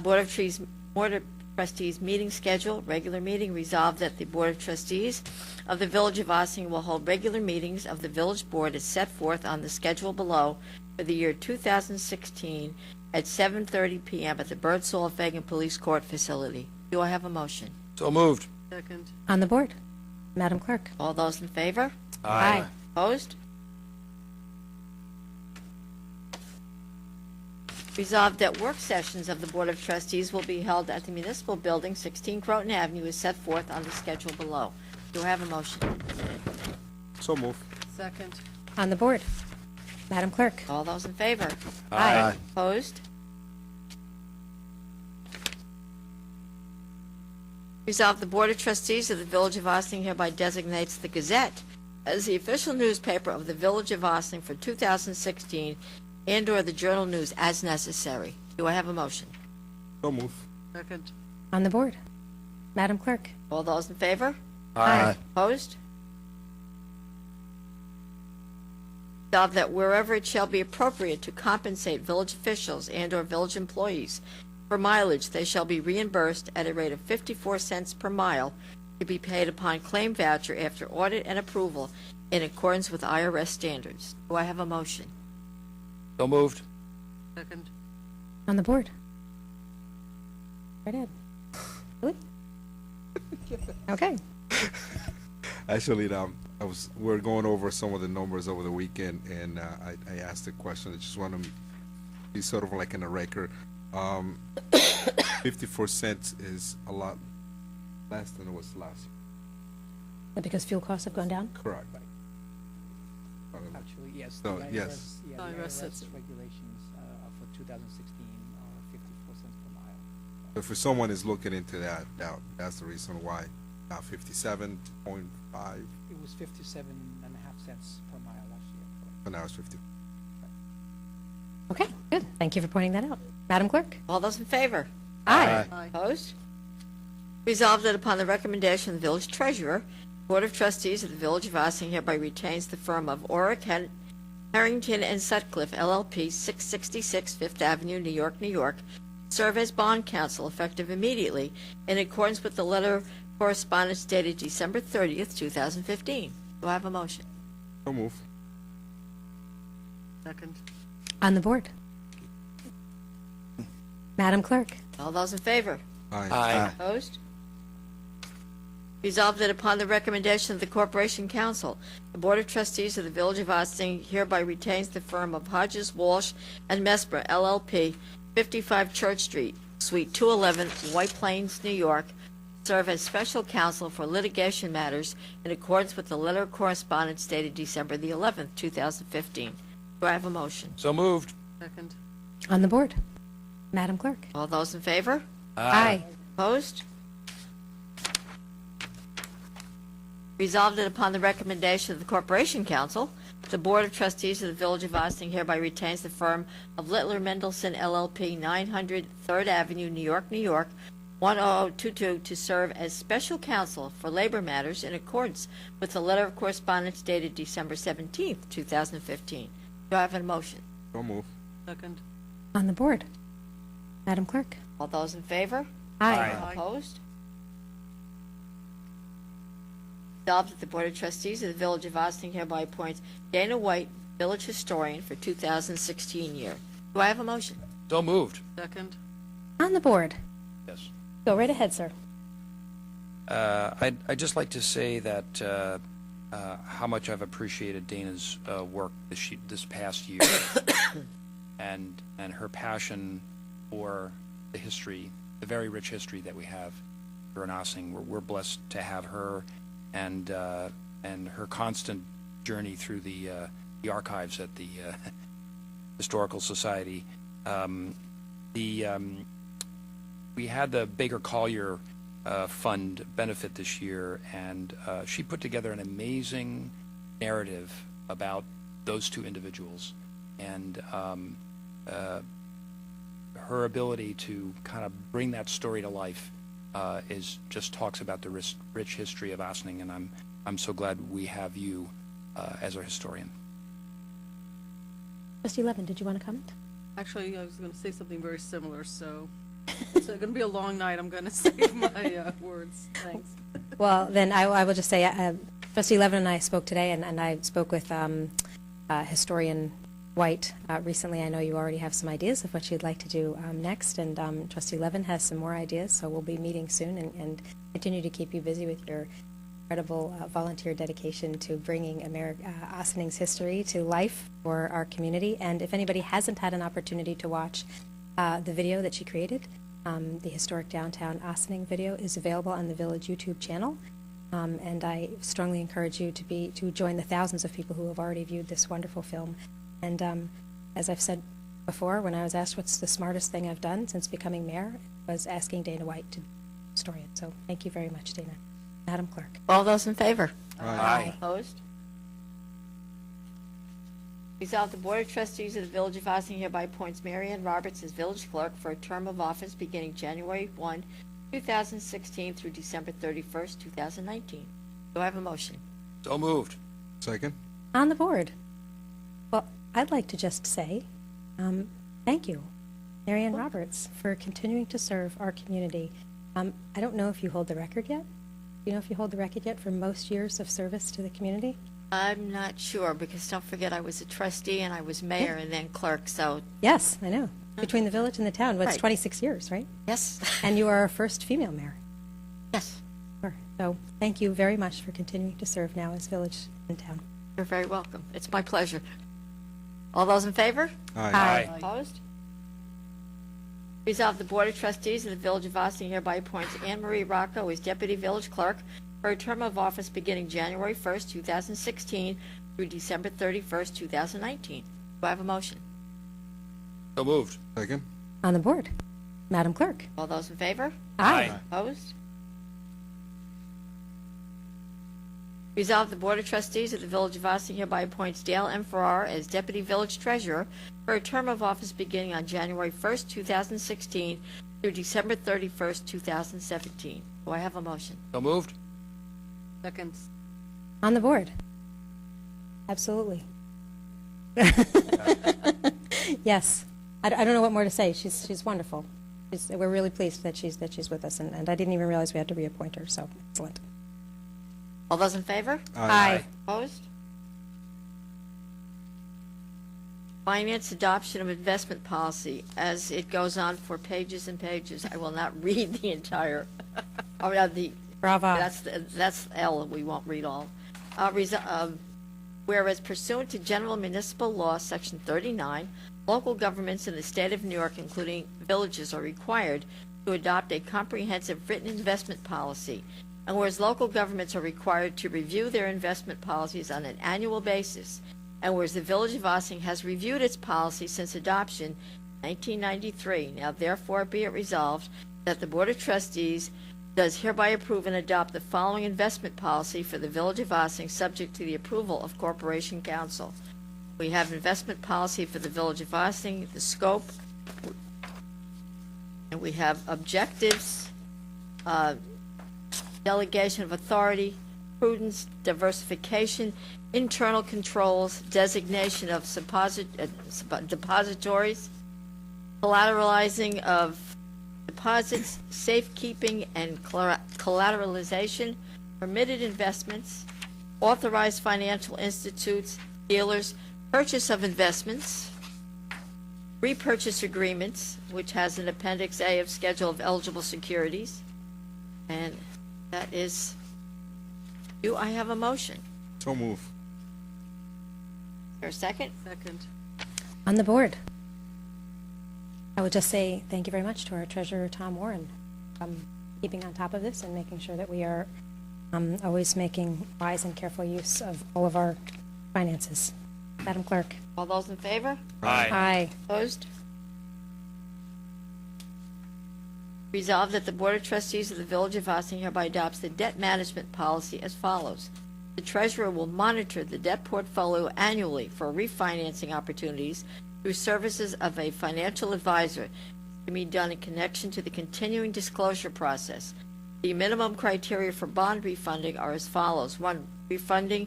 Board of Trustees meeting schedule, regular meeting. Resolved that the Board of Trustees of the Village of Ossining will hold regular meetings of the Village Board as set forth on the schedule below for the year 2016 at 7:30 p.m. at the Birdsall Fagan Police Court facility. Do I have a motion? So moved. Second. On the board, Madam Clerk. All those in favor? Aye. Opposed? Resolved that work sessions of the Board of Trustees will be held at the Municipal Building, 16 Croton Avenue, as set forth on the schedule below. Do I have a motion? So move. Second. On the board, Madam Clerk. All those in favor? Aye. Opposed? Resolved the Board of Trustees of the Village of Ossining hereby designates the Gazette as the official newspaper of the Village of Ossining for 2016 and/or the Journal News as necessary. Do I have a motion? So move. Second. On the board, Madam Clerk. All those in favor? Aye. Opposed? Resolved that wherever it shall be appropriate to compensate village officials and/or village employees for mileage, they shall be reimbursed at a rate of 54 cents per mile to be paid upon claim voucher after audit and approval in accordance with IRS standards. Do I have a motion? So moved. Second. On the board. Right ahead. Really? Okay. Actually, we're going over some of the numbers over the weekend, and I asked a question. I just want to be sort of like in a record. 54 cents is a lot less than it was last year. Because fuel costs have gone down? Correct. Actually, yes. So, the yes. The IRS IRS sets it. regulations for 2016 are 54 cents per mile. If someone is looking into that, that's the reason why. Now 57.5, It was 57 and a half cents per mile last year. but now it's 50. Okay, good. Thank you for pointing that out. Madam Clerk? All those in favor? Aye. Aye. Opposed? Resolved that upon the recommendation of the village treasurer, Board of Trustees of the Village of Ossining hereby retains the firm of Orrick, Harrington and Sutcliffe LLP, 666 Fifth Avenue, New York, New York, serve as bond counsel effective immediately in accordance with the letter of correspondence dated December 30th, 2015. Do I have a motion? So move. Second. On the board, Madam Clerk? All those in favor? Aye. Opposed? Resolved that upon the recommendation of the Corporation Council, the Board of Trustees of the Village of Ossining hereby retains the firm of Hodges, Walsh, and Mespra, LLP, 55 Church Street, Suite 211, White Plains, New York, serve as special counsel for litigation matters in accordance with the letter of correspondence dated December the 11th, 2015. Do I have a motion? So moved. Second. On the board, Madam Clerk? All those in favor? Aye. Opposed? Resolved that upon the recommendation of the Corporation Council, the Board of Trustees of the Village of Ossining hereby retains the firm of Littler Mendelson LLP, 900 3rd Avenue, New York, New York, 10022, to serve as special counsel for labor matters in accordance with the letter of correspondence dated December 17th, 2015. Do I have a motion? So move. Second. On the board. Madam Clerk? All those in favor? Aye. Opposed? Resolved that the Board of Trustees of the Village of Ossining hereby appoints Dana White, Village Historian, for 2016 year. Do I have a motion? So moved. Second. On the board. Yes. Go right ahead, sir. I'd just like to say that how much I've appreciated Dana's work this past year, and her passion for the history, the very rich history that we have here in Ossining. We're blessed to have her, and her constant journey through the archives at the Historical Society. We had the Baker Collier Fund benefit this year, and she put together an amazing narrative about those two individuals, and her ability to kind of bring that story to life just talks about the rich history of Ossining, and I'm so glad we have you as our historian. Trustee Levin, did you want to comment? Actually, I was going to say something very similar, so it's going to be a long night. I'm going to save my words. Thanks. Well, then I will just say, Trustee Levin and I spoke today, and I spoke with historian White recently. I know you already have some ideas of what you'd like to do next, and Trustee Levin has some more ideas, so we'll be meeting soon and continue to keep you busy with your incredible volunteer dedication to bringing Ossining's history to life for our community. And if anybody hasn't had an opportunity to watch the video that she created, the Historic Downtown Ossining video is available on the Village YouTube channel. And I strongly encourage you to join the thousands of people who have already viewed this wonderful film. And as I've said before, when I was asked what's the smartest thing I've done since becoming mayor, it was asking Dana White to be a historian. So thank you very much, Dana. Madam Clerk. All those in favor? Aye. Opposed? Resolved, the Board of Trustees of the Village of Ossining hereby appoints Mary Ann Roberts as village clerk for a term of office beginning January 1, 2016 through December 31st, 2019. Do I have a motion? So moved. Second. On the board. Well, I'd like to just say thank you, Mary Ann Roberts, for continuing to serve our community. I don't know if you hold the record yet. Do you know if you hold the record yet for most years of service to the community? I'm not sure, because don't forget I was a trustee and I was mayor and then clerk, so Yes, I know. Between the village and the town, well, it's Right. 26 years, right? yes. And you are our first female mayor. Yes, Sure. So thank you very much for continuing to serve now as village and town. you're very welcome. It's my pleasure. All those in favor? Aye. Opposed? Resolved, the Board of Trustees of the Village of Ossining hereby appoints Anne Marie Rocco as Deputy Village Clerk for a term of office beginning January 1st, 2016 through December 31st, 2019. Do I have a motion? So moved. Second. On the board. Madam Clerk. All those in favor? Aye. Opposed? Resolved, the Board of Trustees of the Village of Ossining hereby appoints Dale M. Farrar as Deputy Village Treasurer for a term of office beginning on January 1st, 2016 through December 31st, 2017. Do I have a motion? So moved. Second. On the board. Absolutely. Yes. I don't know what more to say. She's wonderful. We're really pleased that she's with us, and I didn't even realize we had to reappoint her, so excellent. All those in favor? Aye. Opposed? Finance adoption of investment policy. As it goes on for pages and pages, I will not read the entire, Brava. that's L, we won't read all. Whereas pursuant to General Municipal Law, Section 39, local governments in the state of New York, including villages, are required to adopt a comprehensive written investment policy. And whereas local governments are required to review their investment policies on an annual basis, and whereas the Village of Ossining has reviewed its policy since adoption in 1993, now therefore be it resolved that the Board of Trustees does hereby approve and adopt the following investment policy for the Village of Ossining, subject to the approval of Corporation Council. We have investment policy for the Village of Ossining, the scope, and we have objectives, delegation of authority, prudence, diversification, internal controls, designation of depositories, collateralizing of deposits, safekeeping and collateralization, permitted investments, authorized financial institutes, dealers, purchase of investments, repurchase agreements, which has an Appendix A of schedule of eligible securities, and that is, do I have a motion? So move. Is there a second? Second. On the board, I would just say thank you very much to our treasurer, Tom Warren, keeping on top of this and making sure that we are always making wise and careful use of all of our finances. Madam Clerk. All those in favor? Aye. Opposed? Resolved that the Board of Trustees of the Village of Ossining hereby adopts the debt management policy as follows. The treasurer will monitor the debt portfolio annually for refinancing opportunities through services of a financial advisor to be done in connection to the continuing disclosure process. The minimum criteria for bond refunding are as follows. 1. Refunding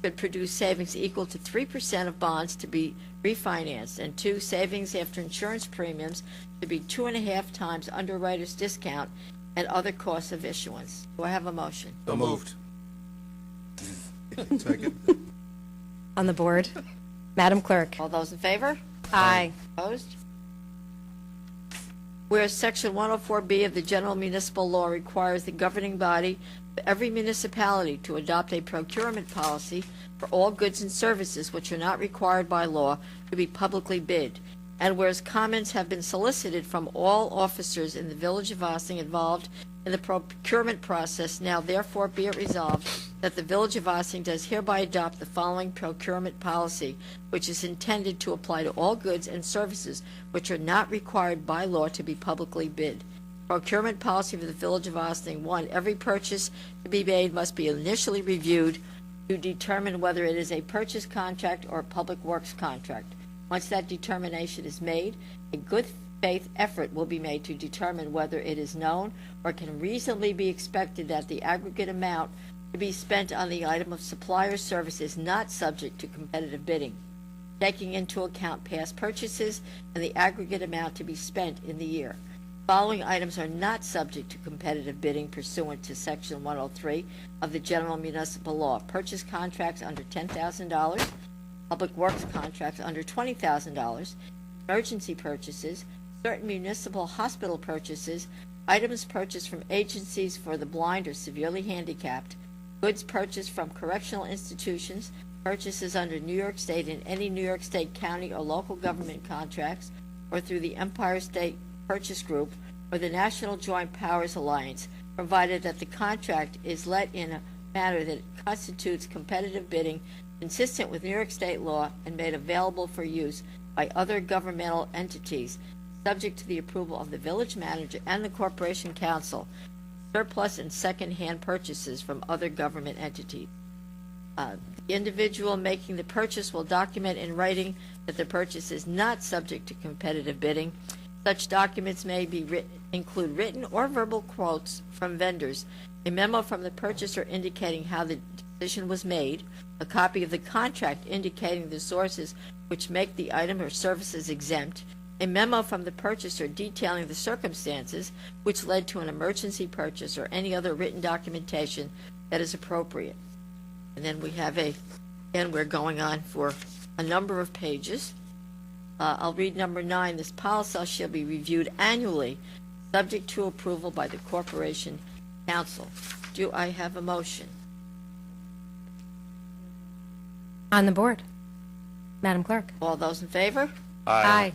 should produce savings equal to 3% of bonds to be refinanced, and 2. Savings after insurance premiums to be 2.5 times underwriter's discount and other costs of issuance. Do I have a motion? So moved. Second. On the board, Madam Clerk. All those in favor? Aye. Opposed? Whereas Section 104B of the General Municipal Law requires the governing body of every municipality to adopt a procurement policy for all goods and services which are not required by law to be publicly bid, and whereas comments have been solicited from all officers in the Village of Ossining involved in the procurement process, now therefore be it resolved that the Village of Ossining does hereby adopt the following procurement policy, which is intended to apply to all goods and services which are not required by law to be publicly bid. Procurement policy for the Village of Ossining. 1. Every purchase to be made must be initially reviewed to determine whether it is a purchase contract or a public works contract. Once that determination is made, a good faith effort will be made to determine whether it is known or can reasonably be expected that the aggregate amount to be spent on the item of supply or service is not subject to competitive bidding, taking into account past purchases and the aggregate amount to be spent in the year. Following items are not subject to competitive bidding pursuant to Section 103 of the General Municipal Law. Purchase contracts under $10,000, public works contracts under $20,000, emergency purchases, certain municipal hospital purchases, items purchased from agencies for the blind or severely handicapped, goods purchased from correctional institutions, purchases under New York State and any New York State county or local government contracts, or through the Empire State Purchase Group or the National Joint Powers Alliance, provided that the contract is let in a manner that constitutes competitive bidding consistent with New York State law and made available for use by other governmental entities, subject to the approval of the village manager and the corporation council, surplus and second-hand purchases from other government entities. The individual making the purchase will document in writing that the purchase is not subject to competitive bidding. Such documents may be include written or verbal quotes from vendors, a memo from the purchaser indicating how the decision was made, a copy of the contract indicating the sources which make the item or services exempt, a memo from the purchaser detailing the circumstances which led to an emergency purchase, or any other written documentation that is appropriate. And then we have and we're going on for a number of pages. I'll read number 9. This policy shall be reviewed annually, subject to approval by the Corporation Council. Do I have a motion? On the board, Madam Clerk. All those in favor? Aye.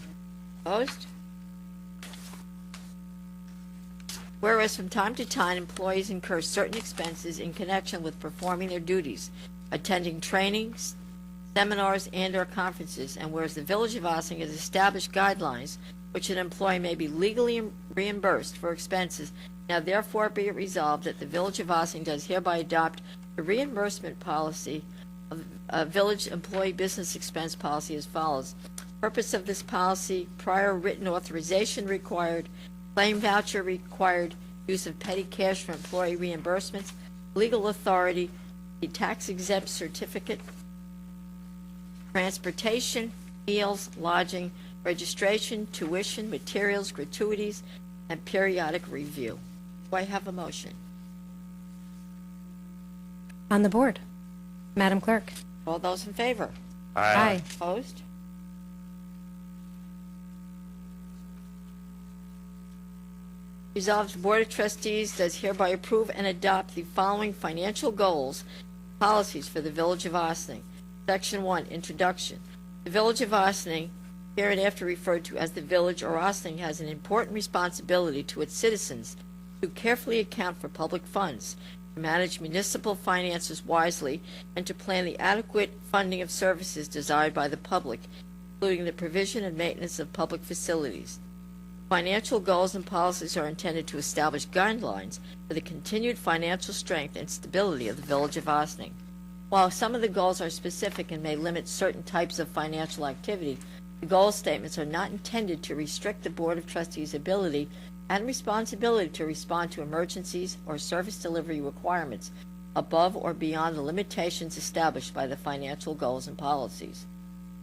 Opposed? Whereas from time to time, employees incur certain expenses in connection with performing their duties, attending trainings, seminars, and/or conferences, and whereas the Village of Ossining has established guidelines which an employee may be legally reimbursed for expenses, now therefore be it resolved that the Village of Ossining does hereby adopt a reimbursement policy of a village employee business expense policy as follows. Purpose of this policy: prior written authorization required, claim voucher required, use of petty cash for employee reimbursements, legal authority, the tax exempt certificate, transportation, meals, lodging, registration, tuition, materials, gratuities, and periodic review. Do I have a motion? On the board. Madam Clerk. All those in favor? Aye. Opposed? Resolved, the Board of Trustees does hereby approve and adopt the following financial goals, policies for the Village of Ossining. Section 1, Introduction. The Village of Ossining, hereinafter referred to as the Village or Ossining, has an important responsibility to its citizens to carefully account for public funds, to manage municipal finances wisely, and to plan the adequate funding of services desired by the public, including the provision and maintenance of public facilities. Financial goals and policies are intended to establish guidelines for the continued financial strength and stability of the Village of Ossining. While some of the goals are specific and may limit certain types of financial activity, the goal statements are not intended to restrict the Board of Trustees' ability and responsibility to respond to emergencies or service delivery requirements above or beyond the limitations established by the financial goals and policies.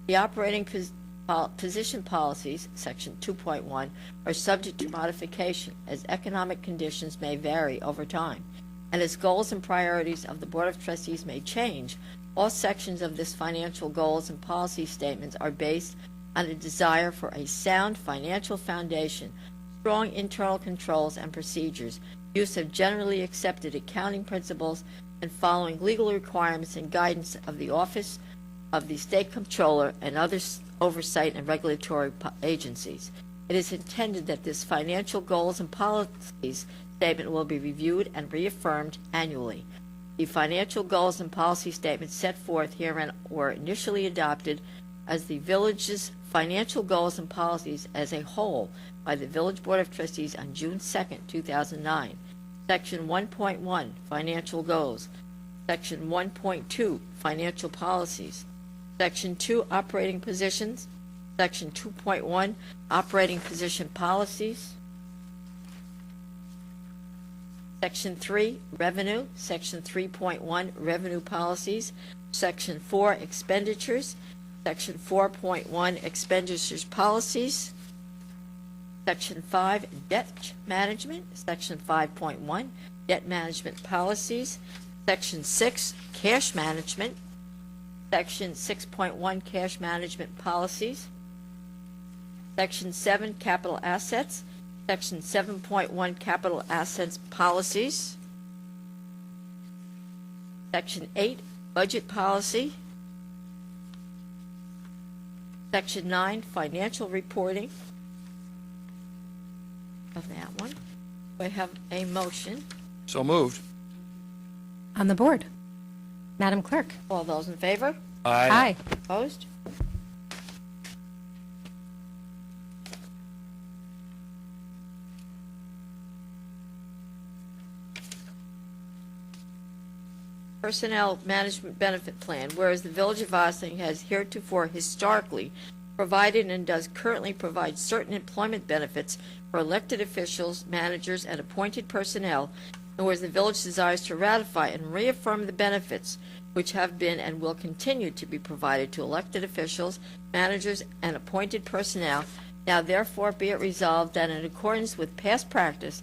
The operating position policies, Section 2.1, are subject to modification as economic conditions may vary over time, and as goals and priorities of the Board of Trustees may change. All sections of this financial goals and policy statements are based on a desire for a sound financial foundation, strong internal controls and procedures, use of generally accepted accounting principles, and following legal requirements and guidance of the Office of the State Comptroller and other oversight and regulatory agencies. It is intended that this financial goals and policies statement will be reviewed and reaffirmed annually. The financial goals and policy statements set forth herein were initially adopted as the Village's financial goals and policies as a whole by the Village Board of Trustees on June 2nd, 2009. Section 1.1, Financial Goals. Section 1.2, Financial Policies. Section 2, Operating Positions. Section 2.1, Operating Position Policies. Section 3, Revenue. Section 3.1, Revenue Policies. Section 4, Expenditures. Section 4.1, Expenditures Policies. Section 5, Debt Management. Section 5.1, Debt Management Policies. Section 6, Cash Management. Section 6.1, Cash Management Policies. Section 7, Capital Assets. Section 7.1, Capital Assets Policies. Section 8, Budget Policy. Section 9, Financial Reporting of that one. Do I have a motion? So moved. On the board. Madam Clerk. All those in favor? Aye. Opposed? Personnel Management Benefit Plan, whereas the Village of Ossining has heretofore historically provided and does currently provide certain employment benefits for elected officials, managers, and appointed personnel, and whereas the village desires to ratify and reaffirm the benefits which have been and will continue to be provided to elected officials, managers, and appointed personnel, now therefore be it resolved that in accordance with past practice,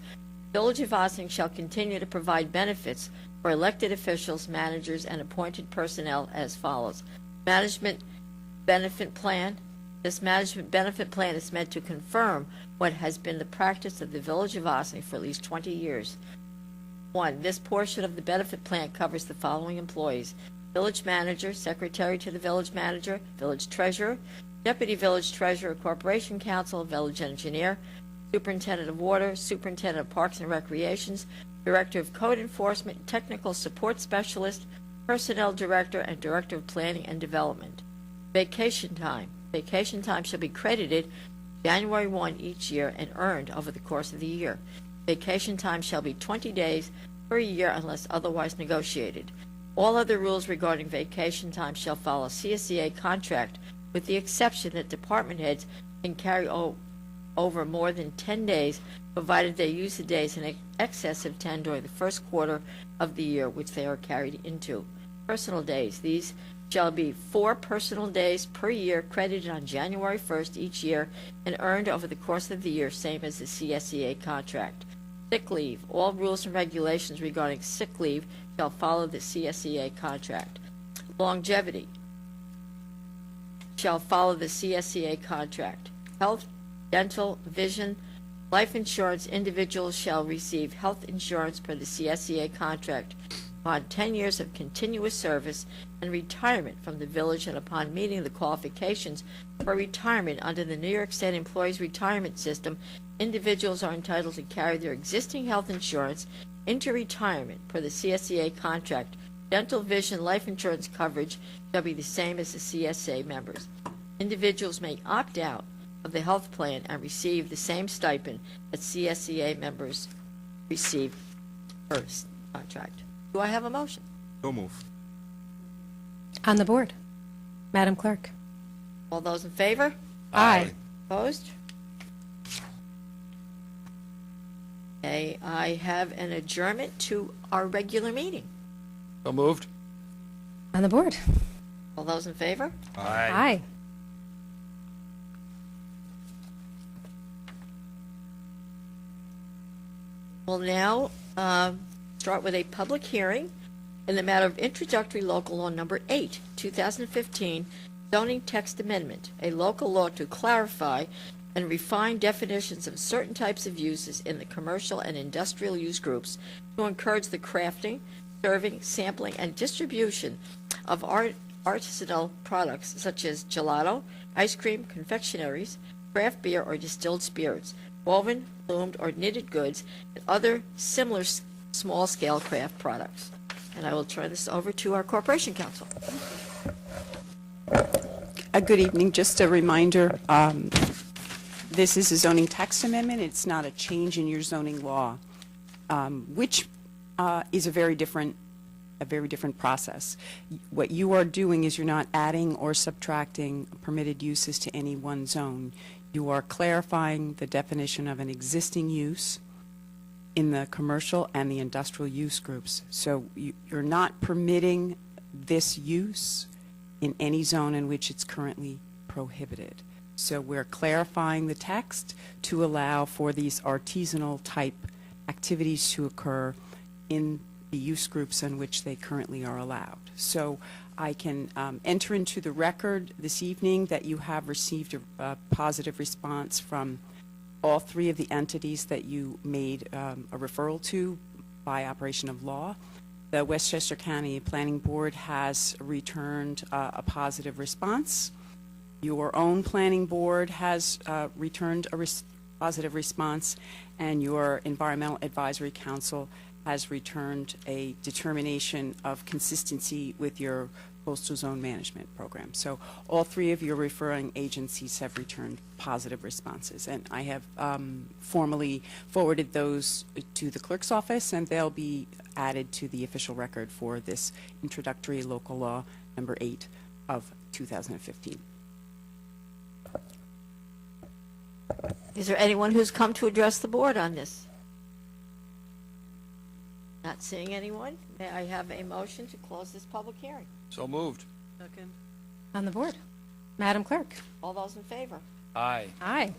the Village of Ossining shall continue to provide benefits for elected officials, managers, and appointed personnel as follows. Management Benefit Plan. This Management Benefit Plan is meant to confirm what has been the practice of the Village of Ossining for at least 20 years. 1. This portion of the benefit plan covers the following employees: Village Manager, Secretary to the Village Manager, Village Treasurer, Deputy Village Treasurer, Corporation Counsel, Village Engineer, Superintendent of Water, Superintendent of Parks and Recreations, Director of Code Enforcement, Technical Support Specialist, Personnel Director and Director of Planning and Development. Vacation time. Vacation time shall be credited January 1 each year and earned over the course of the year. Vacation time shall be 20 days per year unless otherwise negotiated. All other rules regarding vacation time shall follow CSEA contract, with the exception that department heads can carry over more than 10 days, provided they use the days in excess of 10 during the first quarter of the year which they are carried into. Personal days. These shall be 4 personal days per year credited on January 1st each year and earned over the course of the year, same as the CSEA contract. Sick leave. All rules and regulations regarding sick leave shall follow the CSEA contract. Longevity shall follow the CSEA contract. Health, dental, vision, life insurance. Individuals shall receive health insurance per the CSEA contract upon 10 years of continuous service and retirement from the village, and upon meeting the qualifications for retirement under the New York State Employees Retirement System. Individuals are entitled to carry their existing health insurance into retirement per the CSEA contract. Dental, vision, life insurance coverage shall be the same as the CSA members. Individuals may opt out of the health plan and receive the same stipend that CSEA members receive per contract. Do I have a motion? So move. On the board. Madam Clerk. All those in favor? Aye. Opposed? Okay, I have an adjournment to our regular meeting. So moved. On the board. All those in favor? Aye. We'll now start with a public hearing in the matter of introductory local law number 8, 2015, zoning text amendment, a local law to clarify and refine definitions of certain types of uses in the commercial and industrial use groups to encourage the crafting, serving, sampling, and distribution of artisanal products such as gelato, ice cream, confectionaries, craft beer or distilled spirits, woven, loomed, or knitted goods, and other similar small-scale craft products. And I will turn this over to our Corporation Counsel. Good evening. Just a reminder, this is a zoning text amendment. It's not a change in your zoning law, which is a very different process. What you are doing is you're not adding or subtracting permitted uses to any one zone. You are clarifying the definition of an existing use in the commercial and the industrial use groups. So you're not permitting this use in any zone in which it's currently prohibited. So we're clarifying the text to allow for these artisanal type activities to occur in the use groups in which they currently are allowed. So I can enter into the record this evening that you have received a positive response from all 3 of the entities that you made a referral to by operation of law. The Westchester County Planning Board has returned a positive response. Your own planning board has returned a positive response, and your Environmental Advisory Council has returned a determination of consistency with your coastal zone management program. So all 3 of your referring agencies have returned positive responses, and I have formally forwarded those to the clerk's office, and they'll be added to the official record for this introductory local law number 8 of 2015. Is there anyone who's come to address the board on this? Not seeing anyone. May I have a motion to close this public hearing? So moved. Second. On the board. Madam Clerk. All those in favor? Aye. Aye.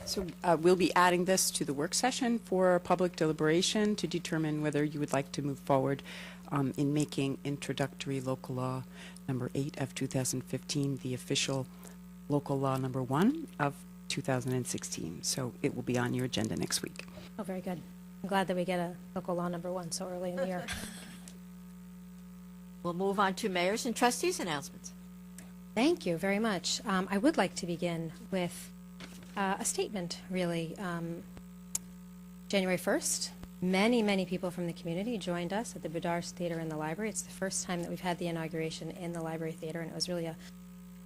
So we'll be adding this to the work session for public deliberation to determine whether you would like to move forward in making introductory local law number 8 of 2015 the official local law number 1 of 2016. So it will be on your agenda next week. Oh, very good. I'm glad that we get a local law number 1 so early in the year. We'll move on to mayor's and trustees' announcements. Thank you very much. I would like to begin with a statement, really. January 1st, Many, many people from the community joined us at the Bedars Theater in the library. It's the first time that we've had the inauguration in the library theater, and it was really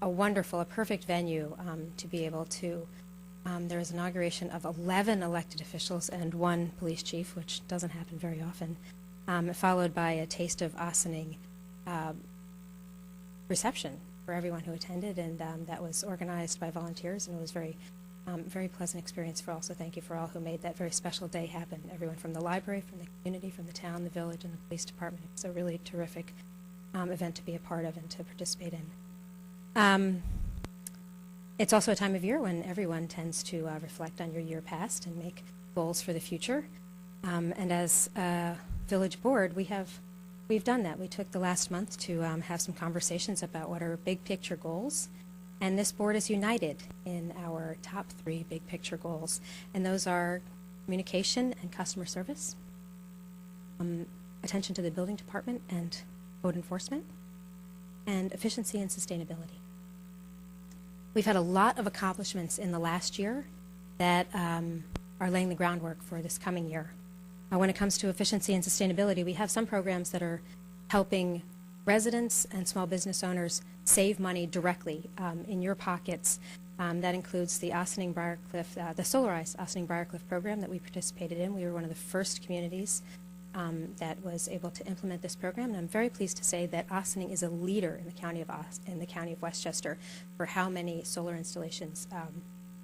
a wonderful, a perfect venue to be able to. There was an inauguration of 11 elected officials and 1 police chief, which doesn't happen very often, followed by a Taste of Ossining reception for everyone who attended, and that was organized by volunteers, and it was very pleasant experience for all. So thank you for all who made that very special day happen. Everyone from the library, from the community, from the town, the village, and the police department. It's a really terrific event to be a part of and to participate in. It's also a time of year when everyone tends to reflect on your year past and make goals for the future. And as a village board, we've done that. We took the last month to have some conversations about what are big picture goals. And this board is united in our top 3 big picture goals. And those are communication and customer service, attention to the building department and code enforcement, and efficiency and sustainability. We've had a lot of accomplishments in the last year that are laying the groundwork for this coming year. When it comes to efficiency and sustainability, we have some programs that are helping residents and small business owners save money directly in your pockets. That includes the Ossining Briarcliff, the Solarized Ossining Briarcliff program that we participated in. We were one of the first communities that was able to implement this program, and I'm very pleased to say that Ossining is a leader in the county of Westchester for how many solar installations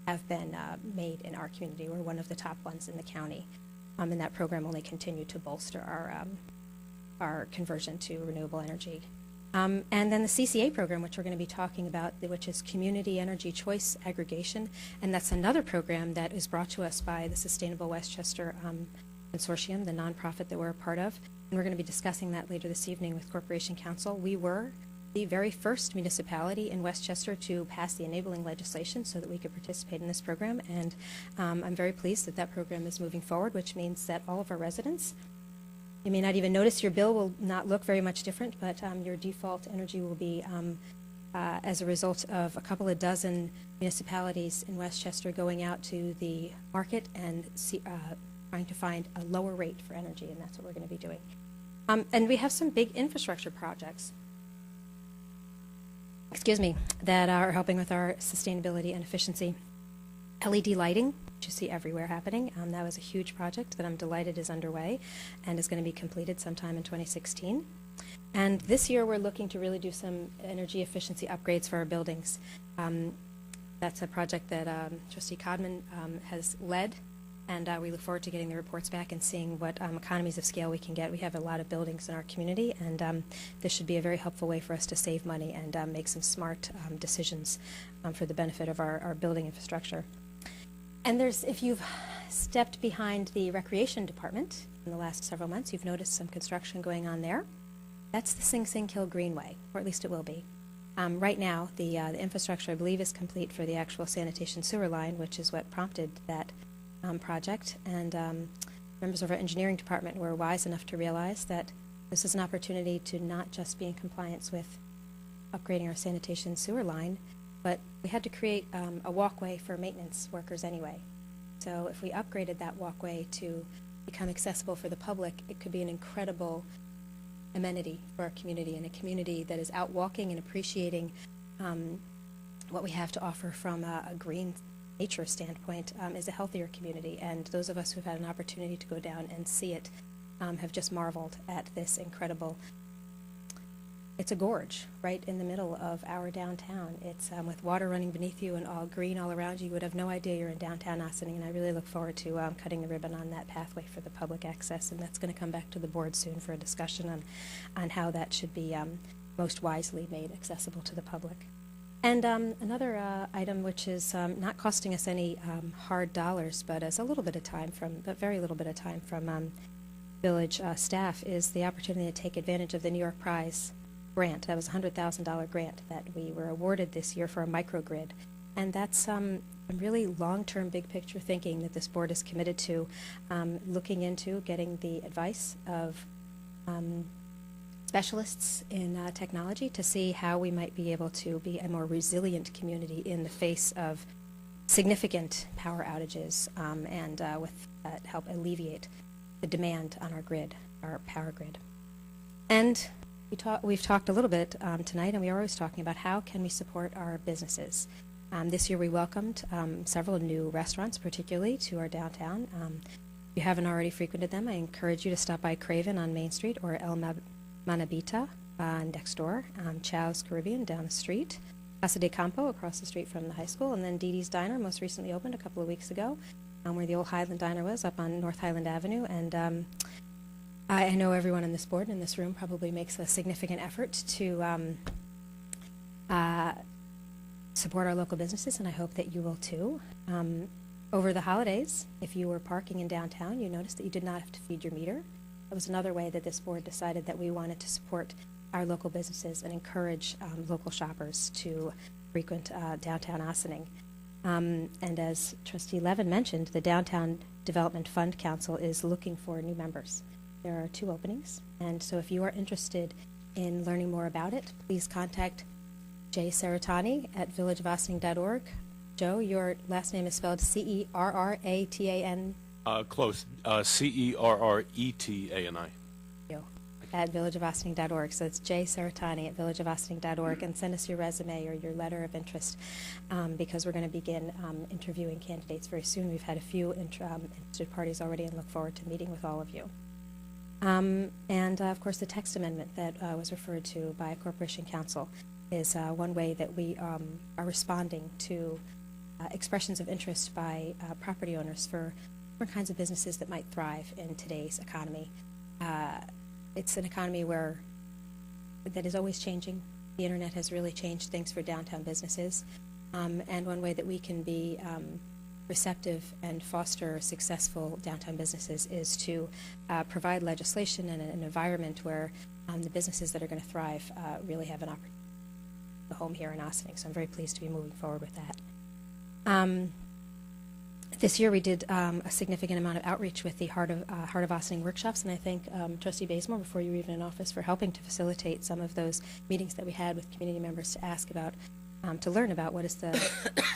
have been made in our community. We're one of the top ones in the county, and that program only continued to bolster our conversion to renewable energy. And then the CCA program, which we're going to be talking about, which is Community Energy Choice Aggregation, and that's another program that is brought to us by the Sustainable Westchester Consortium, the nonprofit that we're a part of, and we're going to be discussing that later this evening with Corporation Council. We were the very first municipality in Westchester to pass the enabling legislation so that we could participate in this program, and I'm very pleased that that program is moving forward, which means that all of our residents, you may not even notice your bill will not look very much different, but your default energy will be as a result of a couple of dozen municipalities in Westchester going out to the market and trying to find a lower rate for energy, and that's what we're going to be doing. And we have some big infrastructure projects, that are helping with our sustainability and efficiency. LED lighting, which you see everywhere happening. That was a huge project that I'm delighted is underway and is going to be completed sometime in 2016. And this year we're looking to really do some energy efficiency upgrades for our buildings. That's a project that Trustee Codman has led, and we look forward to getting the reports back and seeing what economies of scale we can get. We have a lot of buildings in our community, and this should be a very helpful way for us to save money and make some smart decisions for the benefit of our building infrastructure. And if you've stepped behind the recreation department in the last several months, you've noticed some construction going on there. That's the Sing Sing Kill Greenway, or at least it will be. Right now, the infrastructure, I believe, is complete for the actual sanitation sewer line, which is what prompted that project. And members of our engineering department were wise enough to realize that this is an opportunity to not just be in compliance with upgrading our sanitation sewer line, but we had to create a walkway for maintenance workers anyway. So if we upgraded that walkway to become accessible for the public, it could be an incredible amenity for our community, and a community that is out walking and appreciating what we have to offer from a green nature standpoint is a healthier community. And those of us who've had an opportunity to go down and see it have just marveled at this incredible. It's a gorge right in the middle of our downtown. It's with water running beneath you and all green all around you. You would have no idea you're in downtown Ossining, and I really look forward to cutting the ribbon on that pathway for the public access, and that's going to come back to the board soon for a discussion on how that should be most wisely made accessible to the public. And another item which is not costing us any hard dollars, but as a little bit of time very little bit of time from village staff, is the opportunity to take advantage of the New York Prize grant. That was a $100,000 grant that we were awarded this year for a microgrid. And that's really long-term, big-picture thinking that this board is committed to, looking into getting the advice of specialists in technology to see how we might be able to be a more resilient community in the face of significant power outages and with help alleviate the demand on our grid, our power grid. And we've talked a little bit tonight, and we are always talking about how can we support our businesses. This year we welcomed several new restaurants, particularly to our downtown. If you haven't already frequented them, I encourage you to stop by Craven on Main Street or El Manabita next door, Chow's Caribbean down the street, Casa de Campo across the street from the high school, and then Dee Dee's Diner most recently opened a couple of weeks ago, where the old Highland Diner was up on North Highland Avenue. And I know everyone on this board and in this room probably makes a significant effort to support our local businesses, and I hope that you will too. Over the holidays, if you were parking in downtown, you noticed that you did not have to feed your meter. That was another way that this board decided that we wanted to support our local businesses and encourage local shoppers to frequent downtown Ossining. And as Trustee Levin mentioned, the Downtown Development Fund Council is looking for new members. There are 2 openings, and so if you are interested in learning more about it, please contact Jay Ceratani at villageofossining.org. Joe, your last name is spelled C-E-R-R-A-T-A-N. Close. C-E-R-R-E-T-A-N-I. At villageofossining.org. So it's Jay Ceratani at villageofossining.org, and send us your resume or your letter of interest because we're going to begin interviewing candidates very soon. We've had a few interested parties already and look forward to meeting with all of you. And of course, the text amendment that was referred to by Corporation Counsel is one way that we are responding to expressions of interest by property owners for different kinds of businesses that might thrive in today's economy. It's an economy that is always changing. The internet has really changed things for downtown businesses. And one way that we can be receptive and foster successful downtown businesses is to provide legislation and an environment where the businesses that are going to thrive really have an opportunity to home here in Ossining. So I'm very pleased to be moving forward with that. This year we did a significant amount of outreach with the Heart of Ossining workshops, and I thank Trustee Bazemore, before you were even in office, for helping to facilitate some of those meetings that we had with community members to ask about, to learn about what is the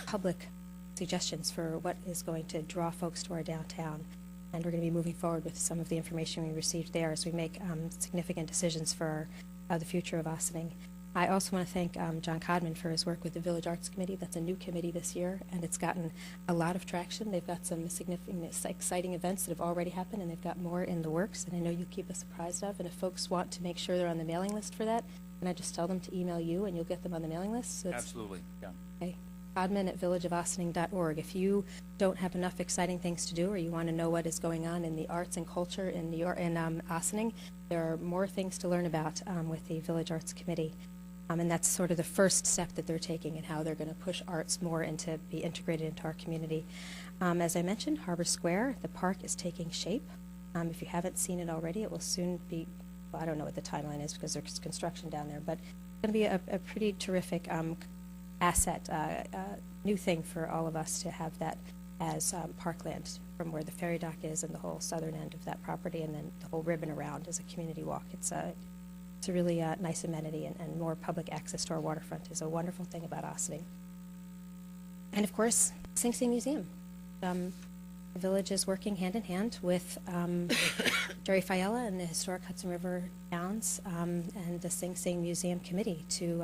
public suggestions for what is going to draw folks to our downtown. And we're going to be moving forward with some of the information we received there as we make significant decisions for the future of Ossining. I also want to thank John Codman for his work with the Village Arts Committee. That's a new committee this year, and it's gotten a lot of traction. They've got some significant, exciting events that have already happened, and they've got more in the works, and I know you'll keep us apprised of. And if folks want to make sure they're on the mailing list for that, can I just tell them to email you, and you'll get them on the mailing list? So Absolutely, yeah. Okay. Codman at villageofossining.org. If you don't have enough exciting things to do, or you want to know what is going on in the arts and culture in New York, in Ossining, there are more things to learn about with the Village Arts Committee. And that's sort of the first step that they're taking in how they're going to push arts more into be integrated into our community. As I mentioned, Harbor Square, the park is taking shape. If you haven't seen it already, it will soon be, well, I don't know what the timeline is because there's construction down there, but it's going to be a pretty terrific asset, new thing for all of us to have that as parkland from where the ferry dock is and the whole southern end of that property, and then the whole ribbon around as a community walk. It's a really nice amenity, and more public access to our waterfront is a wonderful thing about Ossining. And of course, Sing Sing Museum. The village is working hand in hand with Jerry Fiella and the Historic Hudson River Towns and the Sing Sing Museum Committee to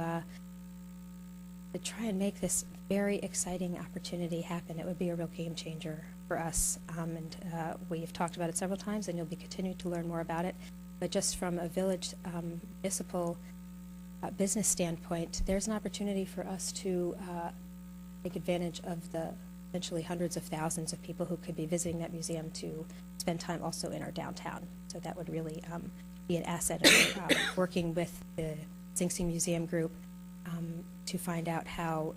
try and make this very exciting opportunity happen. It would be a real game changer for us, and we've talked about it several times, and you'll be continuing to learn more about it. But just from a village municipal business standpoint, there's an opportunity for us to take advantage of the potentially hundreds of thousands of people who could be visiting that museum to spend time also in our downtown. So that would really be an asset of working with the Sing Sing Museum Group to find out how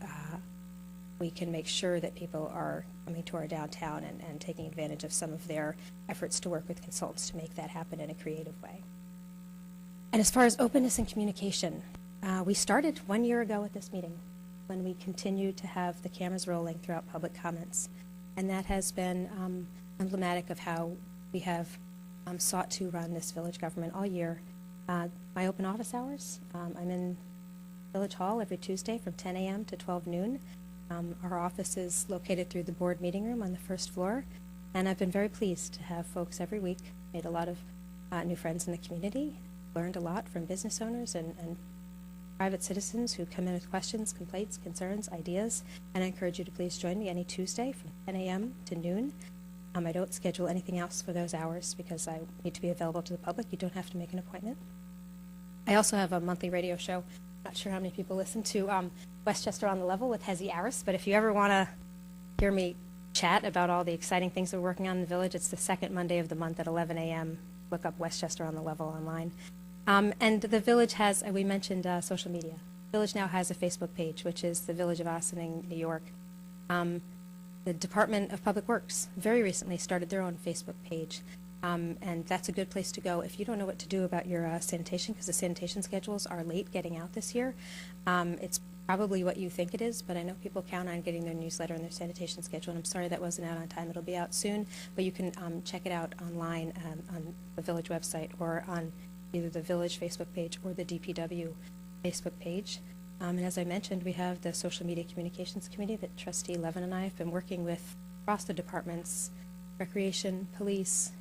we can make sure that people are coming to our downtown and taking advantage of some of their efforts to work with consultants to make that happen in a creative way. And as far as openness and communication, we started 1 year ago at this meeting when we continued to have the cameras rolling throughout public comments. And that has been emblematic of how we have sought to run this village government all year. My open office hours, I'm in Village Hall every Tuesday from 10 a.m. to 12 noon. Our office is located through the board meeting room on the first floor. And I've been very pleased to have folks every week, made a lot of new friends in the community, learned a lot from business owners and private citizens who come in with questions, complaints, concerns, ideas. And I encourage you to please join me any Tuesday from 10 a.m. to noon. I don't schedule anything else for those hours because I need to be available to the public. You don't have to make an appointment. I also have a monthly radio show. Not sure how many people listen to Westchester on the Level with Hezi Aris, but if you ever want to hear me chat about all the exciting things that we're working on in the village, it's the second Monday of the month at 11 a.m. Look up Westchester on the Level online. And the village has, we mentioned social media. The village now has a Facebook page, which is the Village of Ossining, New York. The Department of Public Works very recently started their own Facebook page. And that's a good place to go if you don't know what to do about your sanitation, because the sanitation schedules are late getting out this year. It's probably what you think it is, but I know people count on getting their newsletter and their sanitation schedule, and I'm sorry that wasn't out on time. It'll be out soon, but you can check it out online on the village website or on either the village Facebook page or the DPW Facebook page. And as I mentioned, we have the Social Media Communications Committee that Trustee Levin and I have been working with across the departments, Recreation, Police,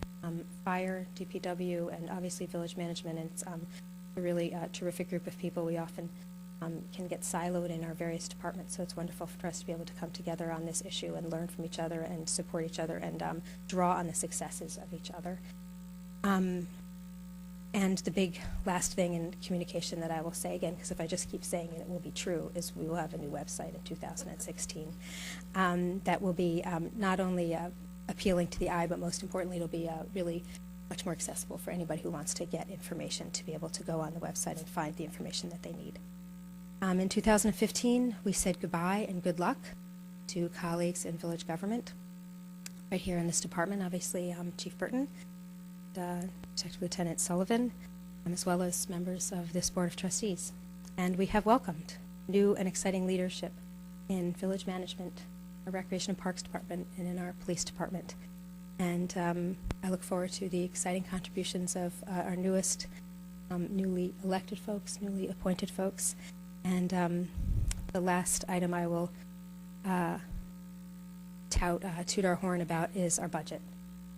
Fire, DPW, and obviously Village Management. And it's a really terrific group of people. We often can get siloed in our various departments, so it's wonderful for us to be able to come together on this issue and learn from each other and support each other and draw on the successes of each other. And the big last thing in communication that I will say again, because if I just keep saying it, it will be true, is we will have a new website in 2016 that will be not only appealing to the eye, but most importantly, it'll be really much more accessible for anybody who wants to get information to be able to go on the website and find the information that they need. In 2015, we said goodbye and good luck to colleagues in village government. Right here in this department, obviously, Chief Burton, Detective Lieutenant Sullivan, as well as members of this Board of Trustees. And we have welcomed new and exciting leadership in village management, our Recreation and Parks Department, and in our Police Department. And I look forward to the exciting contributions of our newest newly elected folks, newly appointed folks. And the last item I will toot our horn about is our budget.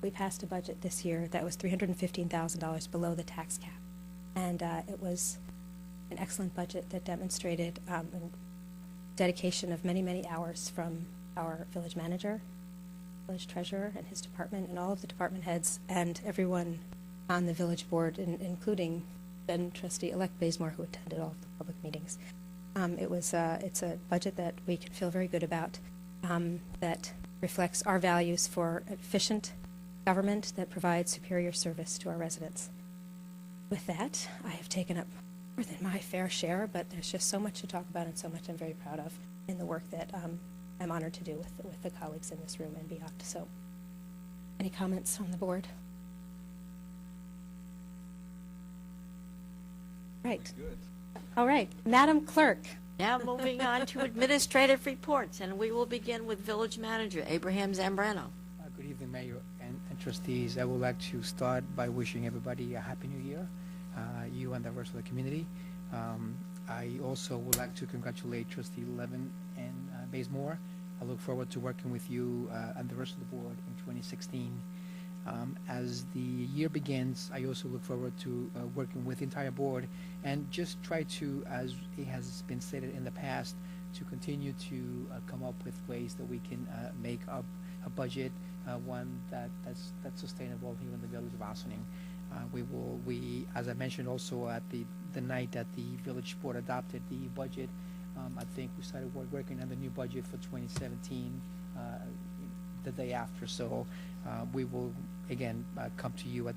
We passed a budget this year that was $315,000 below the tax cap. And it was an excellent budget that demonstrated dedication of many, many hours from our village manager, village treasurer, and his department, and all of the department heads, and everyone on the village board, including then Trustee-elect Bazemore, who attended all of the public meetings. It's a budget that we can feel very good about, that reflects our values for efficient government that provides superior service to our residents. With that, I have taken up more than my fair share, but there's just so much to talk about and so much I'm very proud of in the work that I'm honored to do with the colleagues in this room and beyond. So, any comments from the board? Right. Good. All right, Madam Clerk. Now moving on to administrative reports, and we will begin with Village Manager Abraham Zambrano. Good evening, Mayor and trustees. I would like to start by wishing everybody a Happy New Year, you and the rest of the community. I also would like to congratulate Trustee Levin and Bazemore. I look forward to working with you and the rest of the board in 2016. As the year begins, I also look forward to working with the entire board and just try to, as it has been stated in the past, to continue to come up with ways that we can make up a budget, one that's sustainable here in the village of Ossining. We, as I mentioned also at the night that the village board adopted the budget, I think we started working on the new budget for 2017 the day after. So we will again come to you at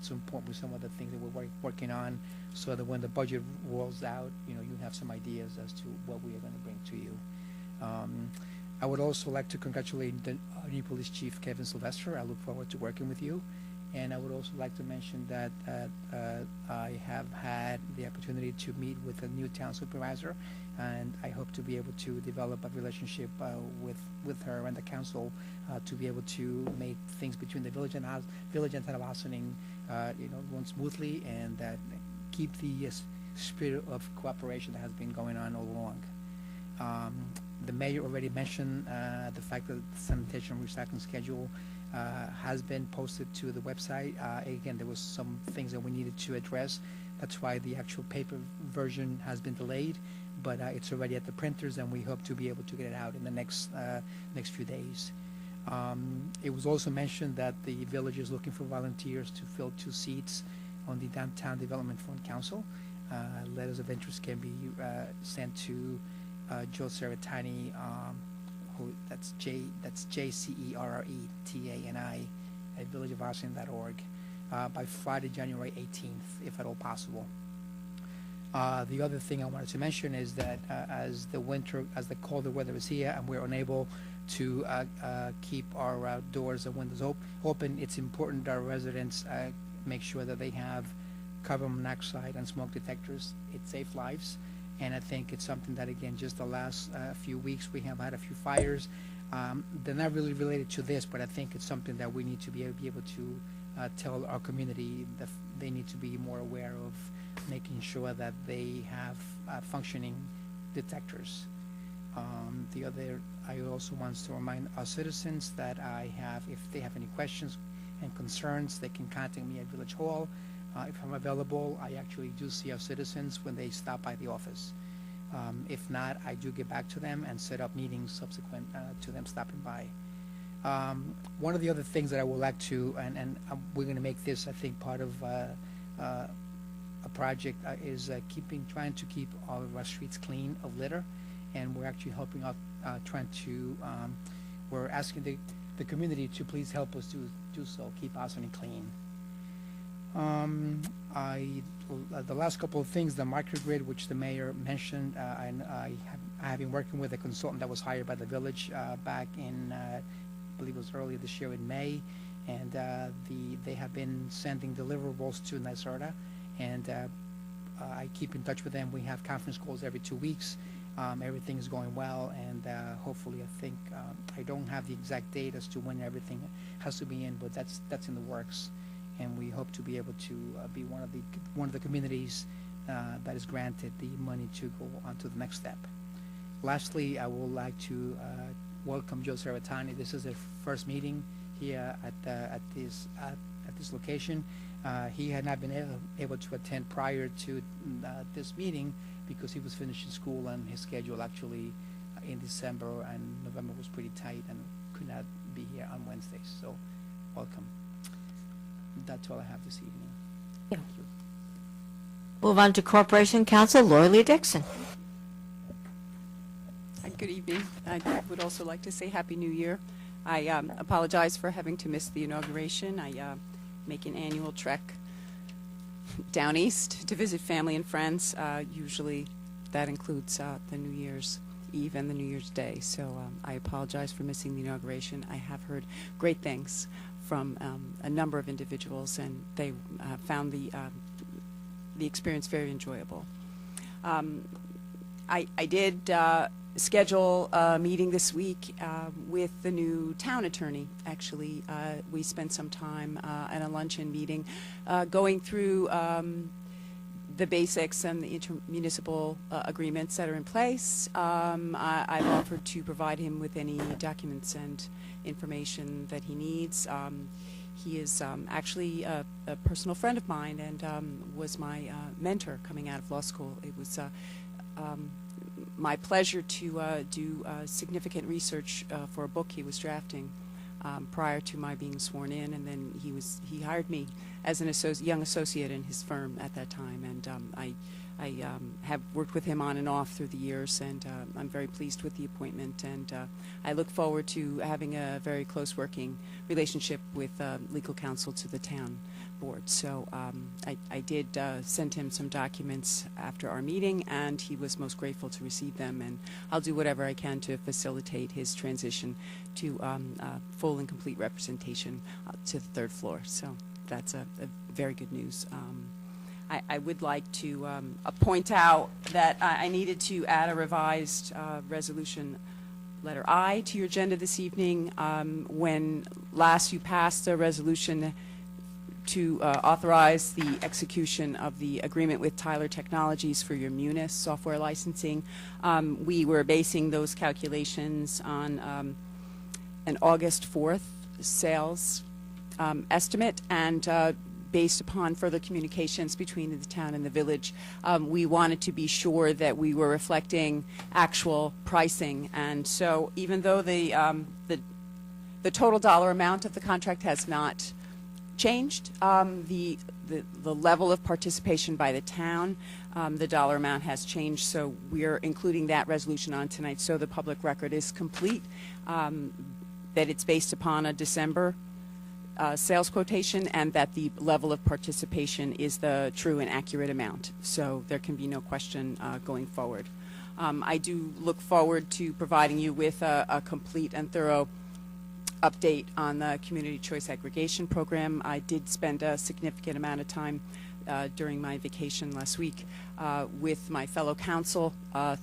some point with some of the things that we're working on, so that when the budget rolls out, you have some ideas as to what we are going to bring to you. I would also like to congratulate the new police chief, Kevin Sylvester. I look forward to working with you. And I would also like to mention that I have had the opportunity to meet with a new town supervisor, and I hope to be able to develop a relationship with her and the council to be able to make things between the village and town of Ossining, run smoothly, and keep the spirit of cooperation that has been going on all along. The mayor already mentioned the fact that the sanitation recycling schedule has been posted to the website. Again, there was some things that we needed to address. That's why the actual paper version has been delayed, but it's already at the printers, and we hope to be able to get it out in the next few days. It was also mentioned that the village is looking for volunteers to fill 2 seats on the Downtown Development Fund Council. Letters of interest can be sent to Joe Ceretani, that's JCERRETANI at villageofwashington.org by Friday, January 18th, if at all possible. The other thing I wanted to mention is that as the colder weather is here and we're unable to keep our doors and windows open, it's important that our residents make sure that they have carbon monoxide and smoke detectors. It saves lives, and I think it's something that, again, just the last few weeks we have had a few fires. They're not really related to this, but I think it's something that we need to be able to tell our community that they need to be more aware of, making sure that they have functioning detectors. I also want to remind our citizens that if they have any questions and concerns, they can contact me at Village Hall. If I'm available, I actually do see our citizens when they stop by the office. If not, I do get back to them and set up meetings subsequent to them stopping by. One of the other things that I would like to, and we're going to make this, I think, part of a project, is trying to keep all of our streets clean of litter, and we're actually helping out, we're asking the community to please help us do so, keep Ossining clean. The last couple of things, the microgrid, which the mayor mentioned, I have been working with a consultant that was hired by the village back in, I believe it was earlier this year in May, and they have been sending deliverables to NYSERDA, and I keep in touch with them. We have conference calls every 2 weeks. Everything is going well, and hopefully, I think I don't have the exact date as to when everything has to be in, but that's in the works, and we hope to be able to be one of the communities that is granted the money to go on to the next step. Lastly, I would like to welcome Joe Ceretani. This is their first meeting here at this location. He had not been able to attend prior to this meeting because he was finishing school, and his schedule actually in December and November was pretty tight and could not be here on Wednesdays. So welcome. That's all I have this evening. Thank you. Move on to Corporation Counsel, Lori Lee Dixon. Good evening. I would also like to say Happy New Year. I apologize for having to miss the inauguration. I make an annual trek down east to visit family and friends. Usually that includes the New Year's Eve and the New Year's Day. So I apologize for missing the inauguration. I have heard great things from a number of individuals, and they found the experience very enjoyable. I did schedule a meeting this week with the new town attorney. Actually, we spent some time at a luncheon meeting going through the basics and the intermunicipal agreements that are in place. I've offered to provide him with any documents and information that he needs. He is actually a personal friend of mine and was my mentor coming out of law school. It was my pleasure to do significant research for a book he was drafting prior to my being sworn in, and then he hired me as an young associate in his firm at that time, and I have worked with him on and off through the years, and I'm very pleased with the appointment, and I look forward to having a very close working relationship with legal counsel to the town board. So I did send him some documents after our meeting, and he was most grateful to receive them, and I'll do whatever I can to facilitate his transition to full and complete representation to the third floor. So that's a very good news. I would like to point out that I needed to add a revised resolution letter I to your agenda this evening. When last you passed a resolution to authorize the execution of the agreement with Tyler Technologies for your Munis software licensing, we were basing those calculations on an August 4th sales estimate, and based upon further communications between the town and the village, we wanted to be sure that we were reflecting actual pricing. And so even though the total dollar amount of the contract has not changed, the level of participation by the town, the dollar amount has changed, so we're including that resolution on tonight so the public record is complete, that it's based upon a December sales quotation, and that the level of participation is the true and accurate amount. So there can be no question going forward. I do look forward to providing you with a complete and thorough update on the Community Choice Aggregation Program. I did spend a significant amount of time during my vacation last week with my fellow council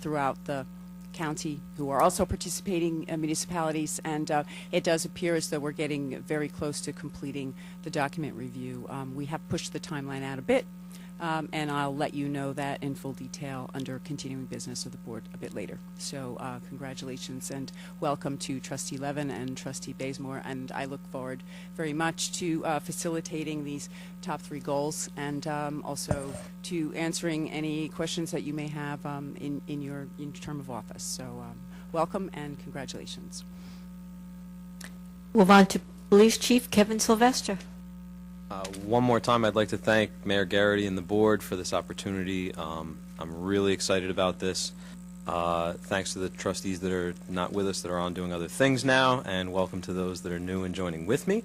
throughout the county who are also participating municipalities, and it does appear as though we're getting very close to completing the document review. We have pushed the timeline out a bit, and I'll let you know that in full detail under continuing business of the board a bit later. So congratulations and welcome to Trustee Levin and Trustee Bazemore, and I look forward very much to facilitating these top 3 goals, and also to answering any questions that you may have in your term of office. So welcome and congratulations. Move on to Police Chief Kevin Sylvester. One more time, I'd like to thank Mayor Garrity and the board for this opportunity. I'm really excited about this. Thanks to the trustees that are not with us that are on doing other things now, and welcome to those that are new and joining with me.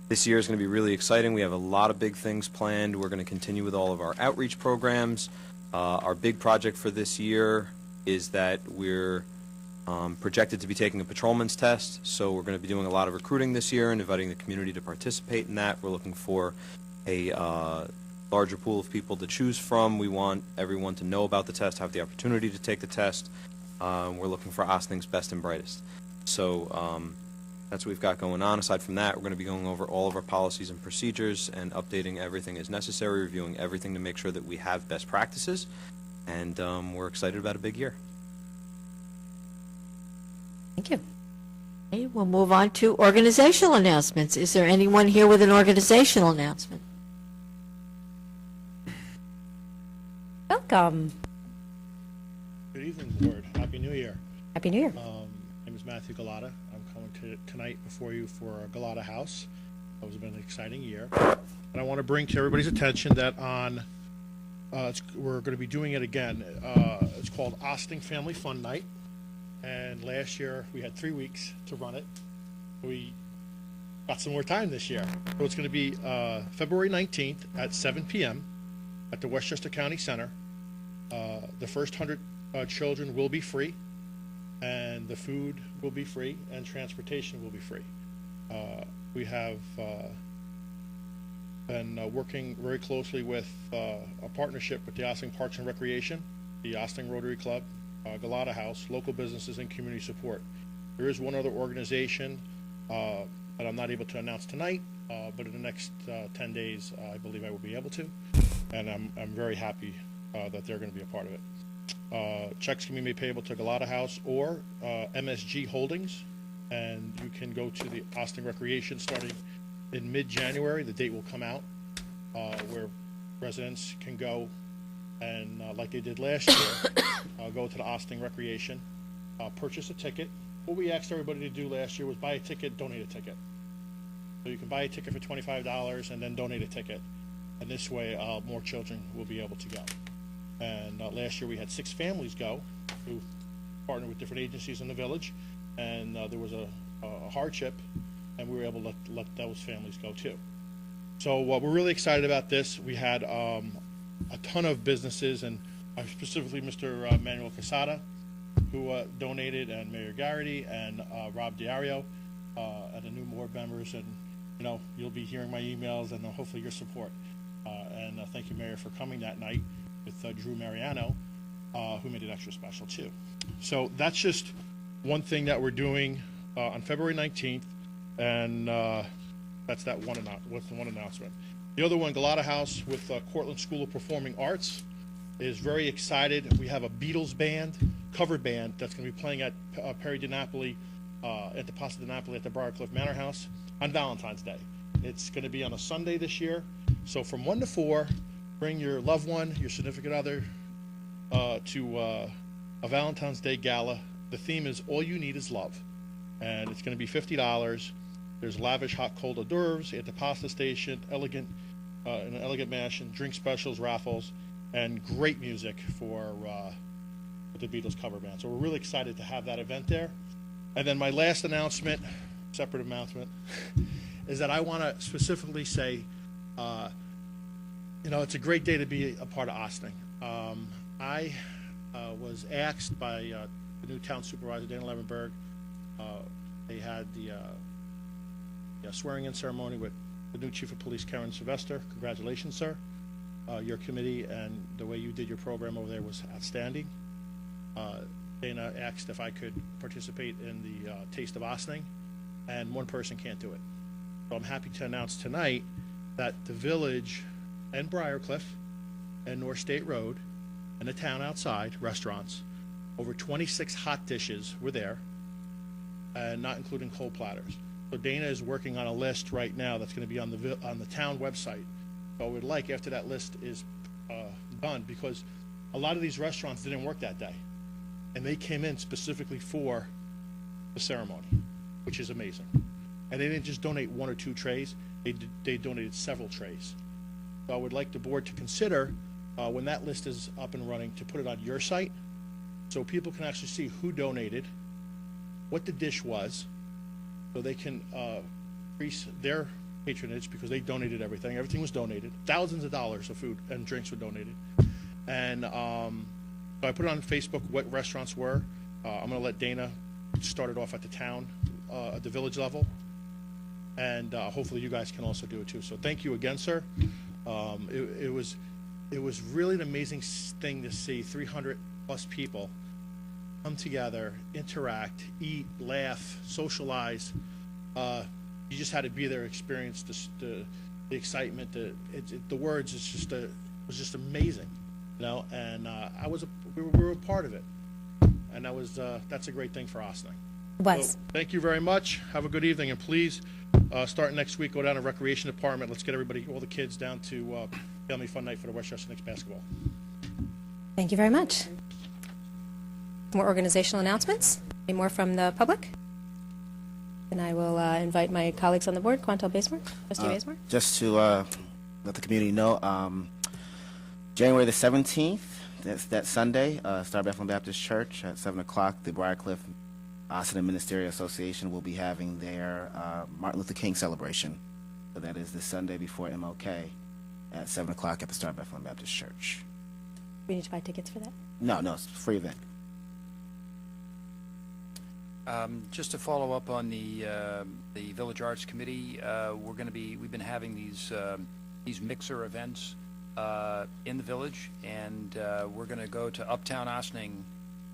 This year is going to be really exciting. We have a lot of big things planned. We're going to continue with all of our outreach programs. Our big project for this year is that we're projected to be taking a patrolman's test, so we're going to be doing a lot of recruiting this year and inviting the community to participate in that. We're looking for a larger pool of people to choose from. We want everyone to know about the test, have the opportunity to take the test. We're looking for Ossinings's best and brightest. So that's what we've got going on. Aside from that, we're going to be going over all of our policies and procedures and updating everything as necessary, reviewing everything to make sure that we have best practices, and we're excited about a big year. Thank you. Okay, we'll move on to organizational announcements. Is there anyone here with an organizational announcement? Welcome. Good evening, Board. Happy New Year. Happy New Year. My name is Matthew Galata. I'm coming tonight before you for Galata House. It was been an exciting year. And I want to bring to everybody's attention that on, we're going to be doing it again. It's called Ossining Family Fun Night. And last year we had 3 weeks to run it. We got some more time this year. So it's going to be February 19th at 7 p.m. at the Westchester County Center. The first 100 children will be free, and the food will be free, and transportation will be free. We have been working very closely with a partnership with the Ossining Parks and Recreation, the Ossining Rotary Club, Galata House, local businesses, and community support. There is one other organization that I'm not able to announce tonight, but in the next 10 days, I believe I will be able to, and I'm very happy that they're going to be a part of it. Checks can be made payable to Galata House or MSG Holdings, and you can go to the Ossining Recreation starting in mid-January. The date will come out where residents can go and, like they did last year, go to the Ossining Recreation, purchase a ticket. What we asked everybody to do last year was buy a ticket, donate a ticket. So you can buy a ticket for $25 and then donate a ticket. And this way, more children will be able to go. And last year we had 6 families go who partnered with different agencies in the village. And there was a hardship, and we were able to let those families go too. So we're really excited about this. We had a ton of businesses, and specifically Mr. Manuel Casada, who donated, and Mayor Garrity, and Rob Diario, and the new board members. And you know, you'll be hearing my emails and hopefully your support. And thank you, Mayor, for coming that night with Drew Mariano, who made it extra special too. So that's just one thing that we're doing on February 19th, and that's that one announcement. The other one, Galata House with Cortland School of Performing Arts, is very excited. We have a Beatles band, cover band, that's going to be playing at Perry DiNapoli Antipasta di Napoli at the Briarcliff Manor House on Valentine's Day. It's going to be on a Sunday this year. So from 1 to 4, bring your loved one, your significant other, to a Valentine's Day gala. The theme is All You Need Is Love. And it's going to be $50. There's lavish hot cold hors d'oeuvres, antipasta station, an elegant mansion, drink specials, raffles, and great music for the Beatles cover band. So we're really excited to have that event there. And then my last announcement, separate announcement, is that I want to specifically say, it's a great day to be a part of Ossining. I was asked by the new town supervisor, Dana Levenberg. They had the swearing-in ceremony with the new chief of police, Karen Sylvester. Congratulations, sir. Your committee and the way you did your program over there was outstanding. Dana asked if I could participate in the Taste of Ossining, and one person can't do it. So I'm happy to announce tonight that the village and Briarcliff and North State Road and the town outside restaurants, over 26 hot dishes were there, and not including cold platters. So Dana is working on a list right now that's going to be on the town website. So I would like, after that list is done, because a lot of these restaurants didn't work that day, and they came in specifically for the ceremony, which is amazing. And they didn't just donate 1 or 2 trays; they donated several trays. So I would like the board to consider, when that list is up and running, to put it on your site, so people can actually see who donated, what the dish was, so they can increase their patronage, because they donated everything. Everything was donated. Thousands of dollars of food and drinks were donated. And so I put it on Facebook what restaurants were. I'm going to let Dana start it off at the town, at the village level. And hopefully you guys can also do it too. So thank you again, sir. It was really an amazing thing to see 300 plus people come together, interact, eat, laugh, socialize. You just had to be there, experience the excitement, the words. It was just amazing, And we were a part of it, and that's a great thing for Ossining. Was. So, thank you very much. Have a good evening, and please, starting next week, go down to Recreation Department. Let's get all the kids down to Family Fun Night for the Westchester Knicks basketball. Thank you very much. More organizational announcements? Any more from the public? And I will invite my colleagues on the board, Quantel Bazemore, Trustee Bazemore. Just to let the community know, January the 17th, that Sunday, Star Bethlehem Baptist Church at 7 o'clock, the Briarcliff Ossining Ministerial Association will be having their Martin Luther King celebration. So that is the Sunday before MLK at 7 o'clock at the Star Bethlehem Baptist Church. We need to buy tickets for that? No, it's a free event. Just to follow up on the Village Arts Committee, we've been having these mixer events in the village, and we're going to go to Uptown Ossining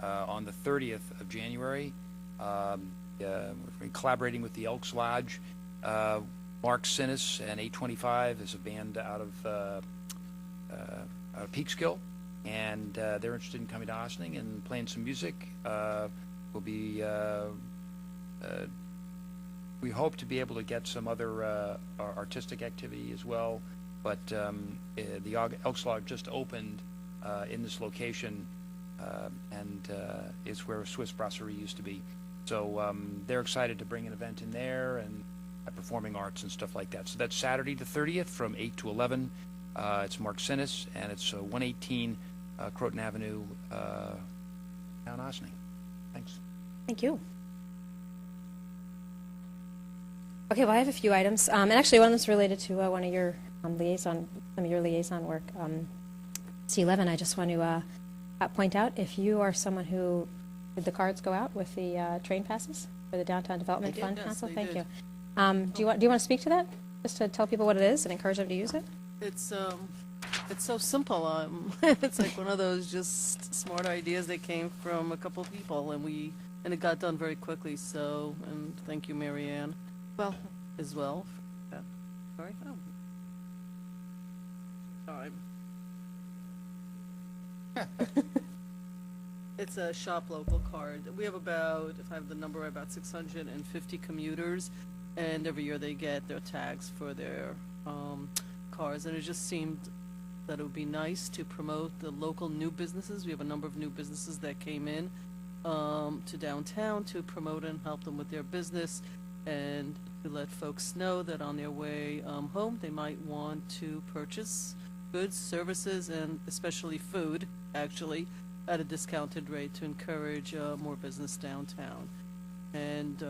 on the 30th of January. We're collaborating with the Elks Lodge. Mark Sinnis and 825 is a band out of Peekskill, and they're interested in coming to Ossining and playing some music. We'll be, we hope to be able to get some other artistic activity as well, but the Elks Lodge just opened in this location, and it's where Swiss Brasserie used to be. So they're excited to bring an event in there and performing arts and stuff like that. So that's Saturday the 30th from 8 to 11. It's Mark Sinnis, and it's 118 Croton Avenue, Town Ossining. Thanks. Thank you. Okay, well, I have a few items, and actually one of them's related to one of your some of your liaison work. C11, I just want to point out, if you are someone who, did the cards go out with the train passes for the Downtown Development Fund Council? Thank you. Do you want to speak to that, just to tell people what it is and encourage them to use it? It's so simple. It's like one of those just smart ideas that came from a couple of people, and it got done very quickly. So, and thank you, Marianne. Well, as well. For that. Sorry. Oh. Time. It's a shop local card. We have about, if I have the number, right, about 650 commuters, and every year they get their tags for their cars. And it just seemed that it would be nice to promote the local new businesses. We have a number of new businesses that came in to downtown to promote and help them with their business, and to let folks know that on their way home they might want to purchase goods, services, and especially food, actually, at a discounted rate to encourage more business downtown. And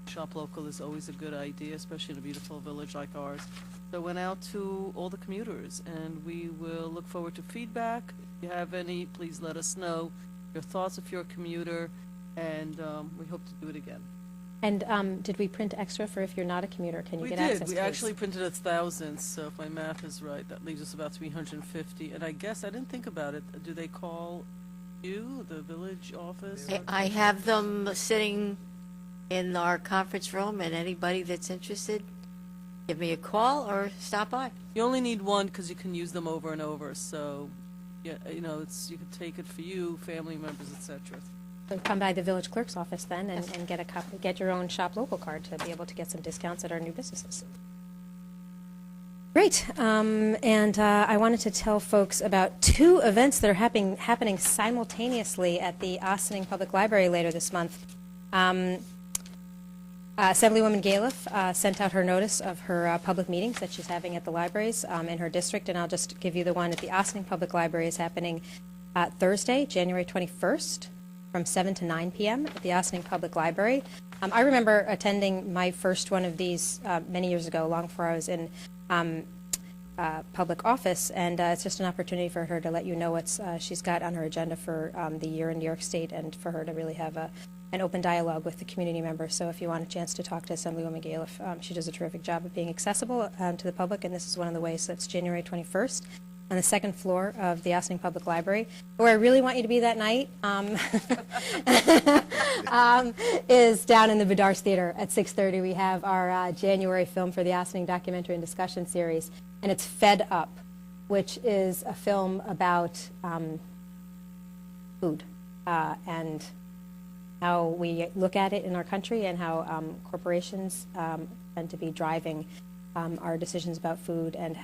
shop local is always a good idea, especially in a beautiful village like ours. So went out to all the commuters, and we will look forward to feedback. If you have any, please let us know your thoughts if you're a commuter, and we hope to do it again. And did we print extra for if you're not a commuter? Can you We get did. access? We please? actually printed 1,000, so if my math is right, that leaves us about 350. And I guess, I didn't think about it, do they call you, the village office? I have them sitting in our conference room, and anybody that's interested, give me a call or stop by. You only need one because you can use them over and over, so, yeah, you know, you can take it for you, family members, etc. So come by the village clerk's office then and get a copy, get your own shop local card to be able to get some discounts at our new businesses. Great. And I wanted to tell folks about two events that are happening simultaneously at the Ossining Public Library later this month. Assemblywoman Galiff sent out her notice of her public meetings that she's having at the libraries in her district, and I'll just give you the one at the Ossining Public Library is happening Thursday, January 21st, from 7 to 9 p.m. at the Ossining Public Library. I remember attending my first one of these many years ago, long before I was in public office, and it's just an opportunity for her to let you know what she's got on her agenda for the year in New York State, and for her to really have an open dialogue with the community members. So if you want a chance to talk to Assemblywoman Galiff, she does a terrific job of being accessible to the public, and this is one of the ways. That's January 21st on the second floor of the Ossining Public Library. Where I really want you to be that night is down in the Bedars Theater at 6:30. We have our January film for the Ossining Documentary and Discussion Series, and it's Fed Up, which is a film about food and how we look at it in our country, and how corporations tend to be driving our decisions about food, and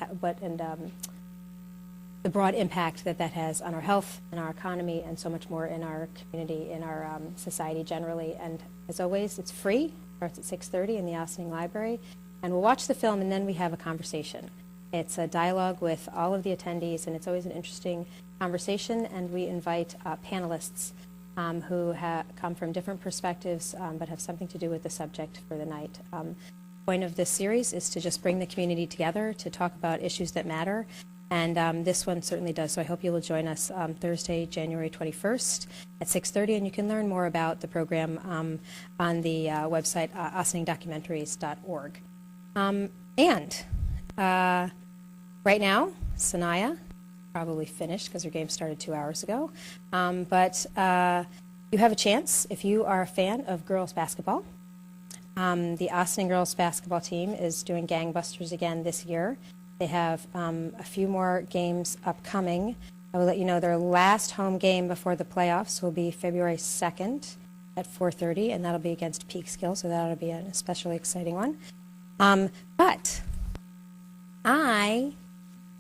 the broad impact that has on our health and our economy and so much more in our community, in our society generally. And as always, it's free. It starts at 6:30 in the Ossining Library. And we'll watch the film, and then we have a conversation. It's a dialogue with all of the attendees, and it's always an interesting conversation. And we invite panelists who come from different perspectives but have something to do with the subject for the night. The point of this series is to just bring the community together to talk about issues that matter. And this one certainly does. So I hope you will join us Thursday, January 21st at 6:30. And you can learn more about the program on the website, ossiningdocumentaries.org. Right now, Sanaya probably finished because her game started 2 hours ago. But you have a chance if you are a fan of girls basketball. The Ossining girls basketball team is doing gangbusters again this year. They have a few more games upcoming. I will let you know their last home game before the playoffs will be February 2nd at 4:30, and that'll be against Peekskill, so that'll be an especially exciting one. But I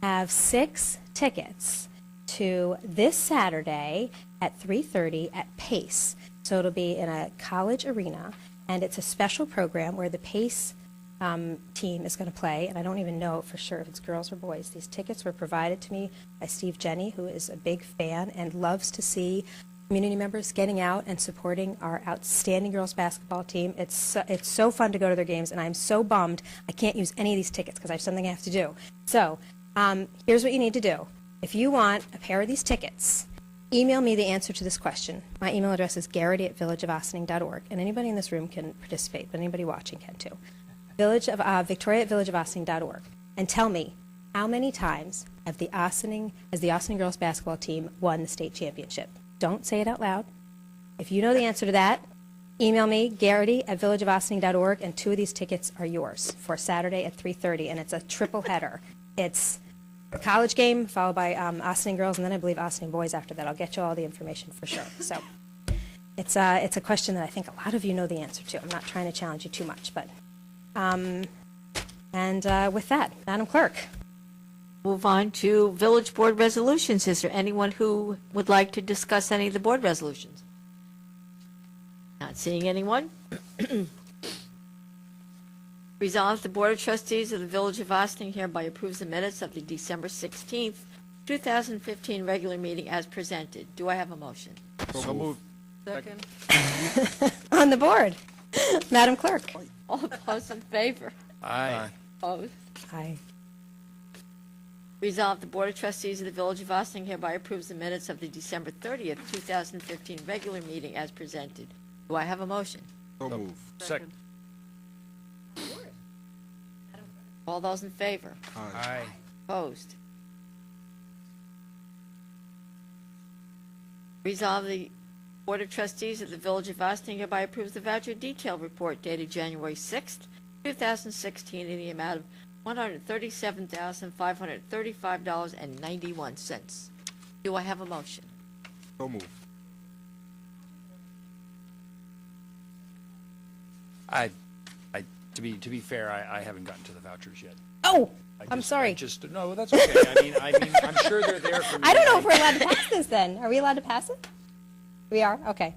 have 6 tickets to this Saturday at 3:30 at Pace. So it'll be in a college arena, and it's a special program where the Pace team is going to play, and I don't even know for sure if it's girls or boys. These tickets were provided to me by Steve Jenny, who is a big fan and loves to see community members getting out and supporting our outstanding girls basketball team. It's so fun to go to their games, and I'm so bummed I can't use any of these tickets because I have something I have to do. So here's what you need to do. If you want a pair of these tickets, email me the answer to this question. My email address is garrity@villageofossining.org, and anybody in this room can participate, but anybody watching can too. Victoria@villageofossining.org, and tell me how many times has the Ossining girls basketball team won the state championship. Don't say it out loud. If you know the answer to that, email me, garrity@villageofossining.org, and 2 of these tickets are yours for Saturday at 3:30, and it's a triple header. It's college game, followed by Ossining girls, and then I believe Ossining boys after that. I'll get you all the information for sure. So it's a question that I think a lot of you know the answer to. I'm not trying to challenge you too much, but with that, Madam Clerk. Move on to village board resolutions. Is there anyone who would like to discuss any of the board resolutions? Not seeing anyone. Resolved, the Board of Trustees of the Village of Ossining hereby approves the minutes of the December 16th, 2015 regular meeting as presented. Do I have a motion? So moved. Second. On the board, Madam Clerk. All those in favor? Aye. Opposed? Aye. Resolved, the Board of Trustees of the Village of Ossining hereby approves the minutes of the December 30th, 2015 regular meeting as presented. Do I have a motion? So move. Second. All those in favor? Aye. Opposed? Resolved, the Board of Trustees of the Village of Ossining hereby approves the voucher detail report dated January 6th, 2016 in the amount of $137,535.91. Do I have a motion? So move. To be fair, I haven't gotten to the vouchers yet. Oh, I I'm just- sorry. I just, no, that's okay. I mean, I'm sure they're there for me. I don't know if we're allowed to pass this then. Are we allowed to pass it? We are? Okay.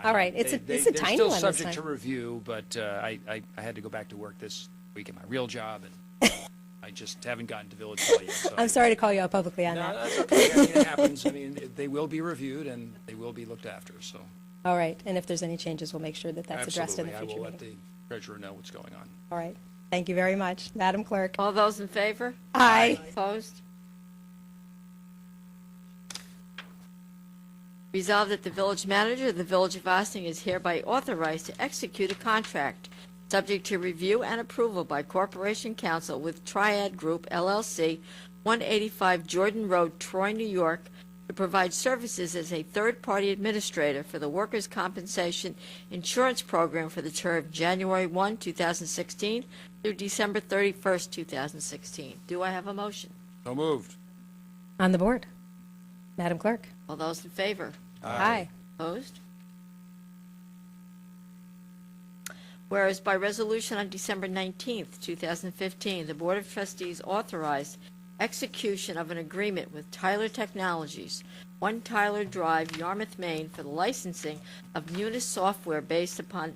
All right. It's a tiny one They're still this subject time. to review, but I had to go back to work this week at my real job, and I just haven't gotten to Village Hall yet. So I'm sorry to call you out publicly on No, that. that's okay. I mean, it happens. I mean, they will be reviewed, and they will be looked after, so. All right. And if there's any changes, we'll make sure that that's addressed in the Absolutely. I future will let meeting. the treasurer know what's going on. All right. Thank you very much. Madam Clerk. All those in favor? Aye. Opposed? Resolved that the village manager of the Village of Ossining is hereby authorized to execute a contract subject to review and approval by Corporation Council with Triad Group LLC, 185 Jordan Road, Troy, New York, to provide services as a third-party administrator for the Workers' Compensation Insurance Program for the term of January 1, 2016 through December 31st, 2016. Do I have a motion? So moved. On the board. Madam Clerk. All those in favor? Aye. Opposed? Whereas by resolution on December 19th, 2015, the Board of Trustees authorized execution of an agreement with Tyler Technologies, 1 Tyler Drive, Yarmouth, Maine, for the licensing of Munis software based upon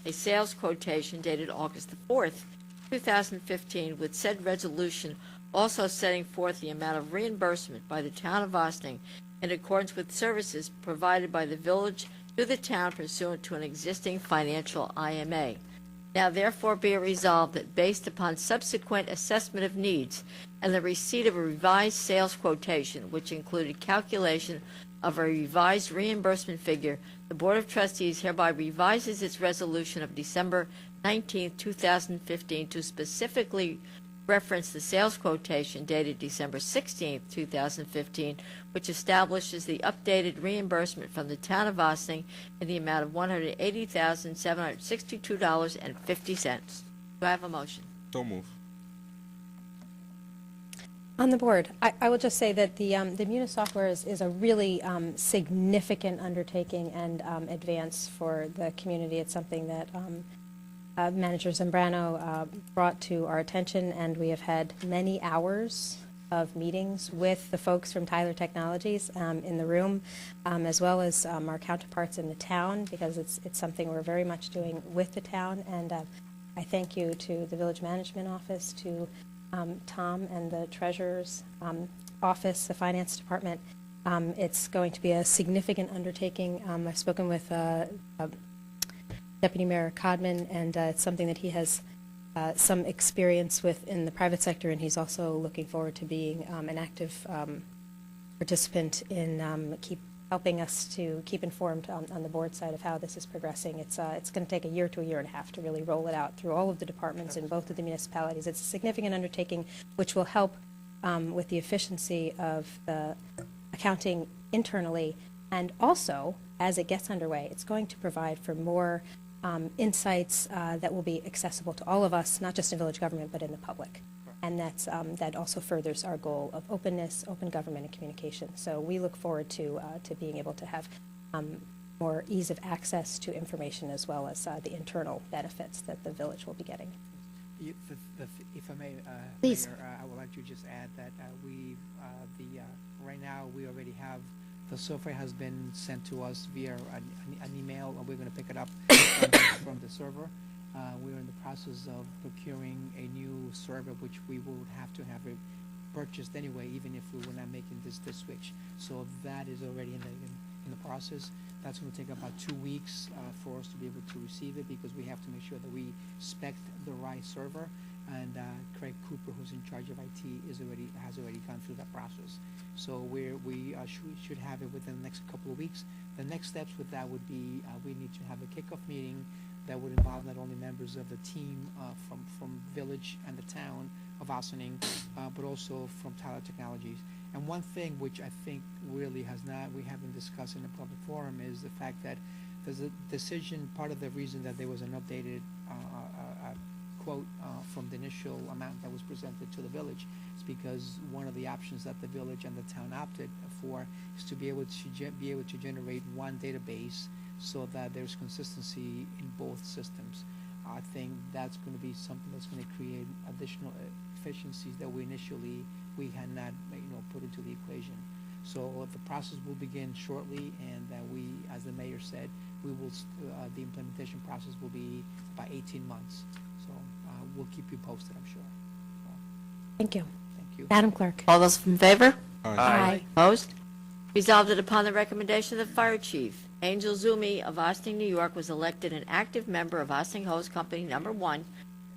a sales quotation dated August the 4th, 2015, with said resolution also setting forth the amount of reimbursement by the town of Ossining in accordance with services provided by the village to the town pursuant to an existing financial IMA. Now therefore be it resolved that based upon subsequent assessment of needs and the receipt of a revised sales quotation, which included calculation of a revised reimbursement figure, the Board of Trustees hereby revises its resolution of December 19, 2015 to specifically reference the sales quotation dated December 16, 2015, which establishes the updated reimbursement from the town of Ossining in the amount of $180,762.50. Do I have a motion? So move. On the board, I will just say that the Munis software is a really significant undertaking and advance for the community. It's something that Manager Zambrano brought to our attention, and we have had many hours of meetings with the folks from Tyler Technologies in the room, as well as our counterparts in the town, because it's something we're very much doing with the town. And I thank you to the Village Management Office, to Tom and the Treasurer's Office, the Finance Department. It's going to be a significant undertaking. I've spoken with Deputy Mayor Codman, and it's something that he has some experience with in the private sector, and he's also looking forward to being an active participant in helping us to keep informed on the board side of how this is progressing. It's going to take a year to a year and a half to really roll it out through all of the departments in both of the municipalities. It's a significant undertaking which will help with the efficiency of the accounting internally, and also, as it gets underway, it's going to provide for more insights that will be accessible to all of us, not just in village government, but in the public. and that also furthers our goal of openness, open government, and communication. So we look forward to being able to have more ease of access to information as well as the internal benefits that the village will be getting. If I may, Please. Mayor, I would like to just add that right now we already have, the software has been sent to us via an email, and we're going to pick it up from the server. We're in the process of procuring a new server, which we will have to have it purchased anyway, even if we were not making this switch. So that is already in the process. That's going to take about 2 weeks for us to be able to receive it, because we have to make sure that we spec the right server. And Craig Cooper, who's in charge of IT, has already gone through that process. So we should have it within the next couple of weeks. The next steps with that would be we need to have a kickoff meeting that would involve not only members of the team from Village and the town of Ossining, but also from Tyler Technologies. And one thing which I think really we haven't discussed in a public forum is the fact that there's a decision, part of the reason that there was an updated quote from the initial amount that was presented to the village is because one of the options that the village and the town opted for is to be able to generate one database so that there's consistency in both systems. I think that's going to be something that's going to create additional efficiencies that we had not put into the equation. So the process will begin shortly, and we, as the mayor said, the implementation process will be about 18 months. So we'll keep you posted, I'm sure. Thank you. Thank you. Madam Clerk. All those in favor? Aye. Opposed? Resolved that upon the recommendation of the Fire Chief, Angel Zumi of Ossining, New York, was elected an active member of Ossining Hose Company Number 1,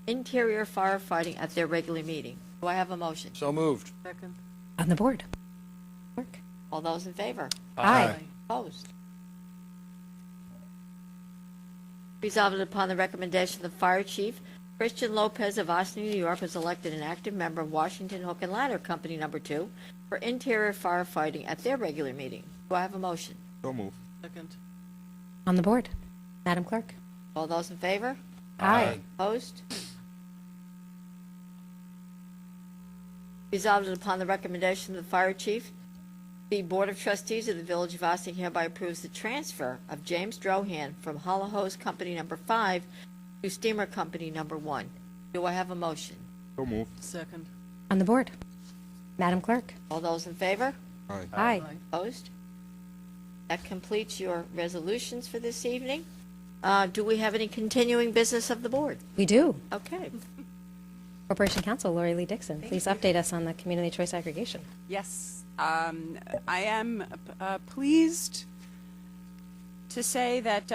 Interior Firefighting at their regular meeting. Do I have a motion? So moved. Second. On the board. Clerk. All those in favor? Aye. Opposed? Resolved that upon the recommendation of the Fire Chief, Christian Lopez of Ossining, New York, was elected an active member of Washington Hook and Ladder Company Number 2 for interior firefighting at their regular meeting. Do I have a motion? So move. Second. On the board. Madam Clerk. All those in favor? Aye. Opposed? Resolved that upon the recommendation of the Fire Chief, the Board of Trustees of the Village of Ossining hereby approves the transfer of James Drohan from Hollow Hose Company Number 5 to Steamer Company Number 1. Do I have a motion? So move. Second. On the board. Madam Clerk. All those in favor? Aye. Aye. Opposed? That completes your resolutions for this evening. Do we have any continuing business of the board? We do. Okay. Corporation Counsel, Lori Lee Dixon, please update us on the community choice aggregation. Yes, I am pleased to say that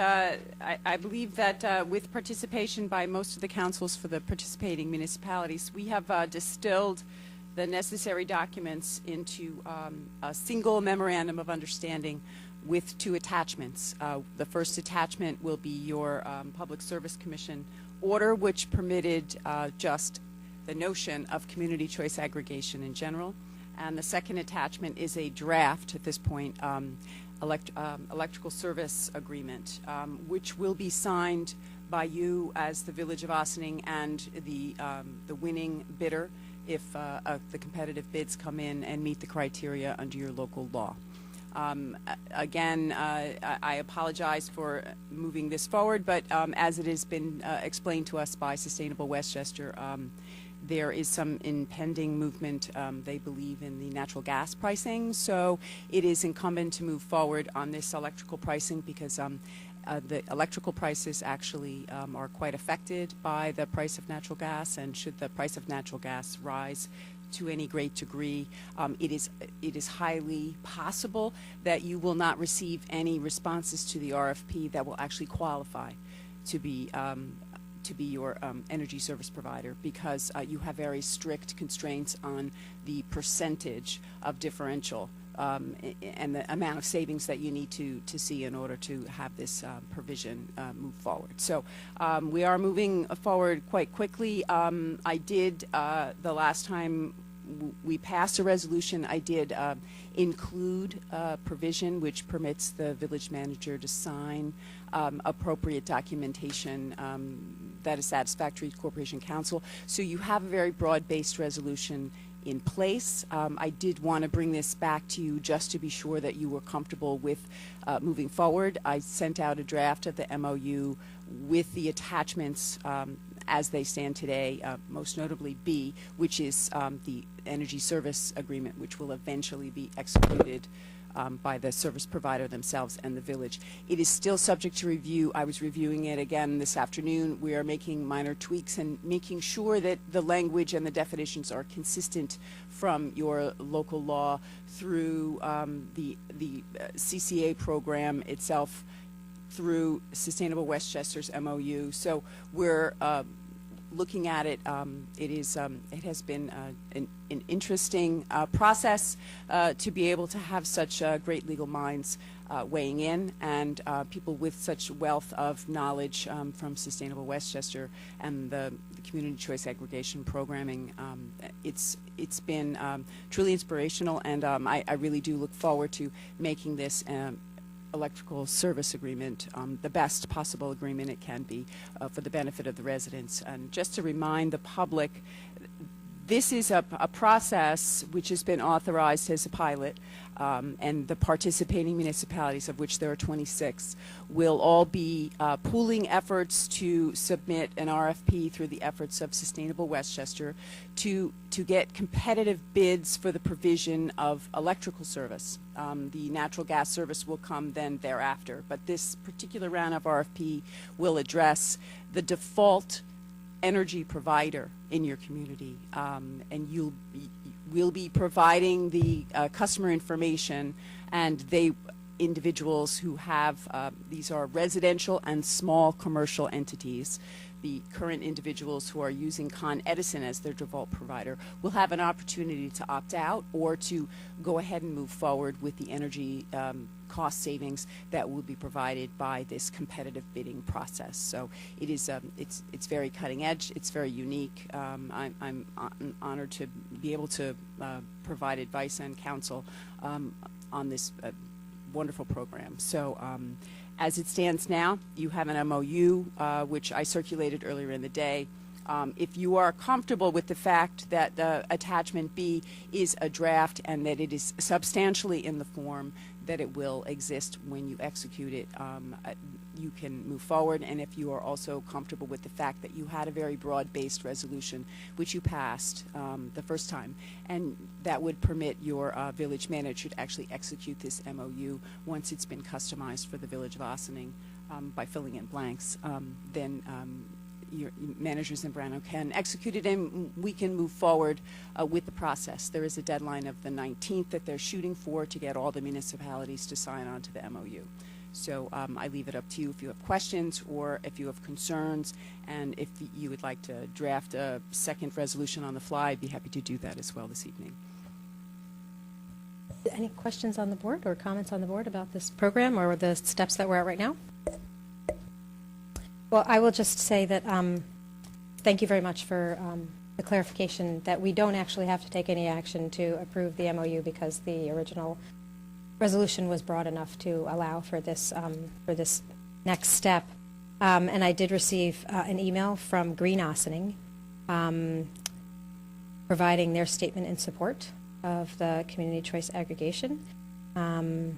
I believe that with participation by most of the councils for the participating municipalities, we have distilled the necessary documents into a single memorandum of understanding with 2 attachments. The first attachment will be your Public Service Commission order, which permitted just the notion of community choice aggregation in general. And the second attachment is a draft, at this point, electrical service agreement, which will be signed by you as the Village of Ossining and the winning bidder if the competitive bids come in and meet the criteria under your local law. Again, I apologize for moving this forward, but as it has been explained to us by Sustainable Westchester, there is some impending movement, they believe, in the natural gas pricing. So it is incumbent to move forward on this electrical pricing because the electrical prices actually are quite affected by the price of natural gas, and should the price of natural gas rise to any great degree, it is highly possible that you will not receive any responses to the RFP that will actually qualify to be your energy service provider, because you have very strict constraints on the percentage of differential and the amount of savings that you need to see in order to have this provision move forward. So we are moving forward quite quickly. I did, the last time we passed a resolution, I did include a provision which permits the village manager to sign appropriate documentation that is satisfactory to Corporation Council. So you have a very broad-based resolution in place. I did want to bring this back to you just to be sure that you were comfortable with moving forward. I sent out a draft of the MOU with the attachments as they stand today, most notably B, which is the energy service agreement, which will eventually be executed by the service provider themselves and the village. It is still subject to review. I was reviewing it again this afternoon. We are making minor tweaks and making sure that the language and the definitions are consistent from your local law through the CCA program itself, through Sustainable Westchester's MOU. So we're looking at it. It has been an interesting process to be able to have such great legal minds weighing in, and people with such wealth of knowledge from Sustainable Westchester and the Community Choice Aggregation Programming. It's been truly inspirational, and I really do look forward to making this electrical service agreement the best possible agreement it can be for the benefit of the residents. And just to remind the public, this is a process which has been authorized as a pilot, and the participating municipalities, of which there are 26, will all be pooling efforts to submit an RFP through the efforts of Sustainable Westchester to get competitive bids for the provision of electrical service. The natural gas service will come then thereafter, but this particular round of RFP will address the default energy provider in your community, and we'll be providing the customer information, and individuals who have these are residential and small commercial entities. The current individuals who are using Con Edison as their default provider will have an opportunity to opt out or to go ahead and move forward with the energy cost savings that will be provided by this competitive bidding process. So it is it's very cutting edge. It's very unique. I'm honored to be able to provide advice and counsel on this wonderful program. So as it stands now, you have an MOU, which I circulated earlier in the day. If you are comfortable with the fact that attachment B is a draft and that it is substantially in the form that it will exist when you execute it, you can move forward. And if you are also comfortable with the fact that you had a very broad-based resolution, which you passed the first time, and that would permit your village manager to actually execute this MOU once it's been customized for the village of Ossining by filling in blanks, then your managers in Brano can execute it, and we can move forward with the process. There is a deadline of the 19th that they're shooting for to get all the municipalities to sign on to the MOU. So I leave it up to you if you have questions or if you have concerns, and if you would like to draft a second resolution on the fly, I'd be happy to do that as well this evening. Any questions on the board or comments on the board about this program or the steps that we're at right now? Well, I will just say that thank you very much for the clarification that we don't actually have to take any action to approve the MOU because the original resolution was broad enough to allow for this next step. And I did receive an email from Green Ossining providing their statement in support of the community choice aggregation. And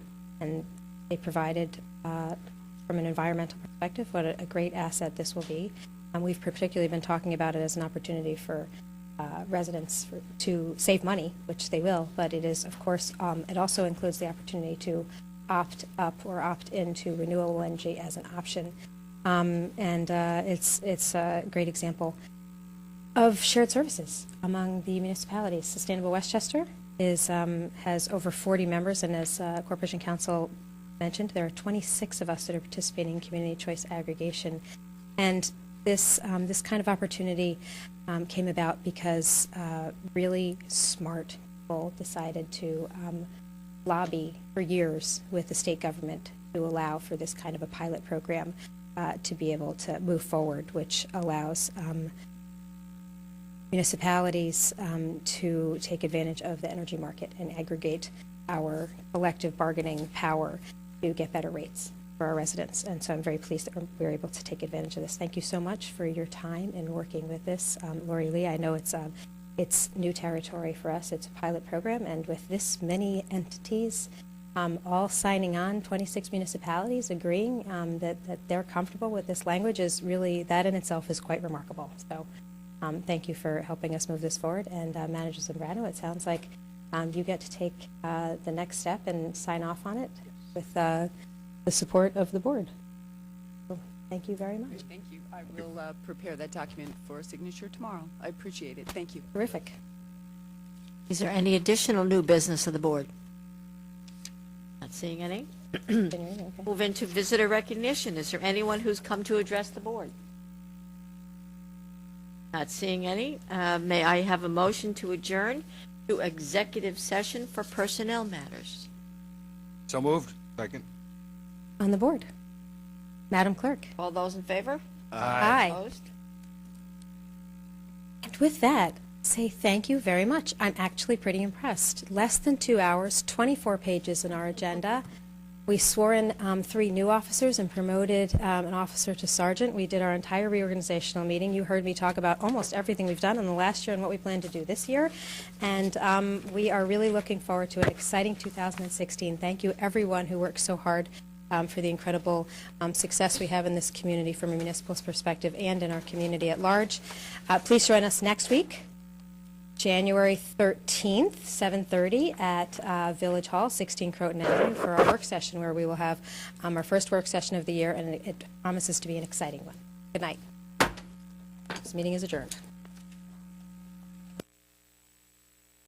they provided from an environmental perspective, what a great asset this will be. We've particularly been talking about it as an opportunity for residents to save money, which they will, but it is, of course, it also includes the opportunity to opt up or opt into renewable energy as an option. And it's a great example of shared services among the municipalities. Sustainable Westchester has over 40 members, and as Corporation Council mentioned, there are 26 of us that are participating in community choice aggregation. And this kind of opportunity came about because really smart people decided to lobby for years with the state government to allow for this kind of a pilot program to be able to move forward, which allows municipalities to take advantage of the energy market and aggregate our collective bargaining power to get better rates. for our residents. And so I'm very pleased that we were able to take advantage of this. Thank you so much for your time in working with this. Lori Lee, I know it's new territory for us. It's a pilot program, and with this many entities all signing on, 26 municipalities agreeing that they're comfortable with this language is really, that in itself is quite remarkable. So thank you for helping us move this forward. And Manager Zambrano, it sounds like you get to take the next step and sign off on it with the support of the board. So thank you very much. Thank you. I will prepare that document for signature tomorrow. I appreciate it. Thank you. Terrific. Is there any additional new business of the board? Not seeing any. Move into visitor recognition. Is there anyone who's come to address the board? Not seeing any. May I have a motion to adjourn to executive session for personnel matters? So moved. Second. On the board. Madam Clerk. All those in favor? Aye. Opposed? And with that, say thank you very much. I'm actually pretty impressed. Less than 2 hours, 24 pages in our agenda. We swore in 3 new officers and promoted an officer to sergeant. We did our entire reorganizational meeting. You heard me talk about almost everything we've done in the last year and what we plan to do this year. And we are really looking forward to an exciting 2016. Thank you, everyone who worked so hard for the incredible success we have in this community from a municipal perspective and in our community at large. Please join us next week, January 13th, 7:30 at Village Hall, 16 Croton Avenue, for our work session, where we will have our first work session of the year, and it promises to be an exciting one. Good night. This meeting is adjourned.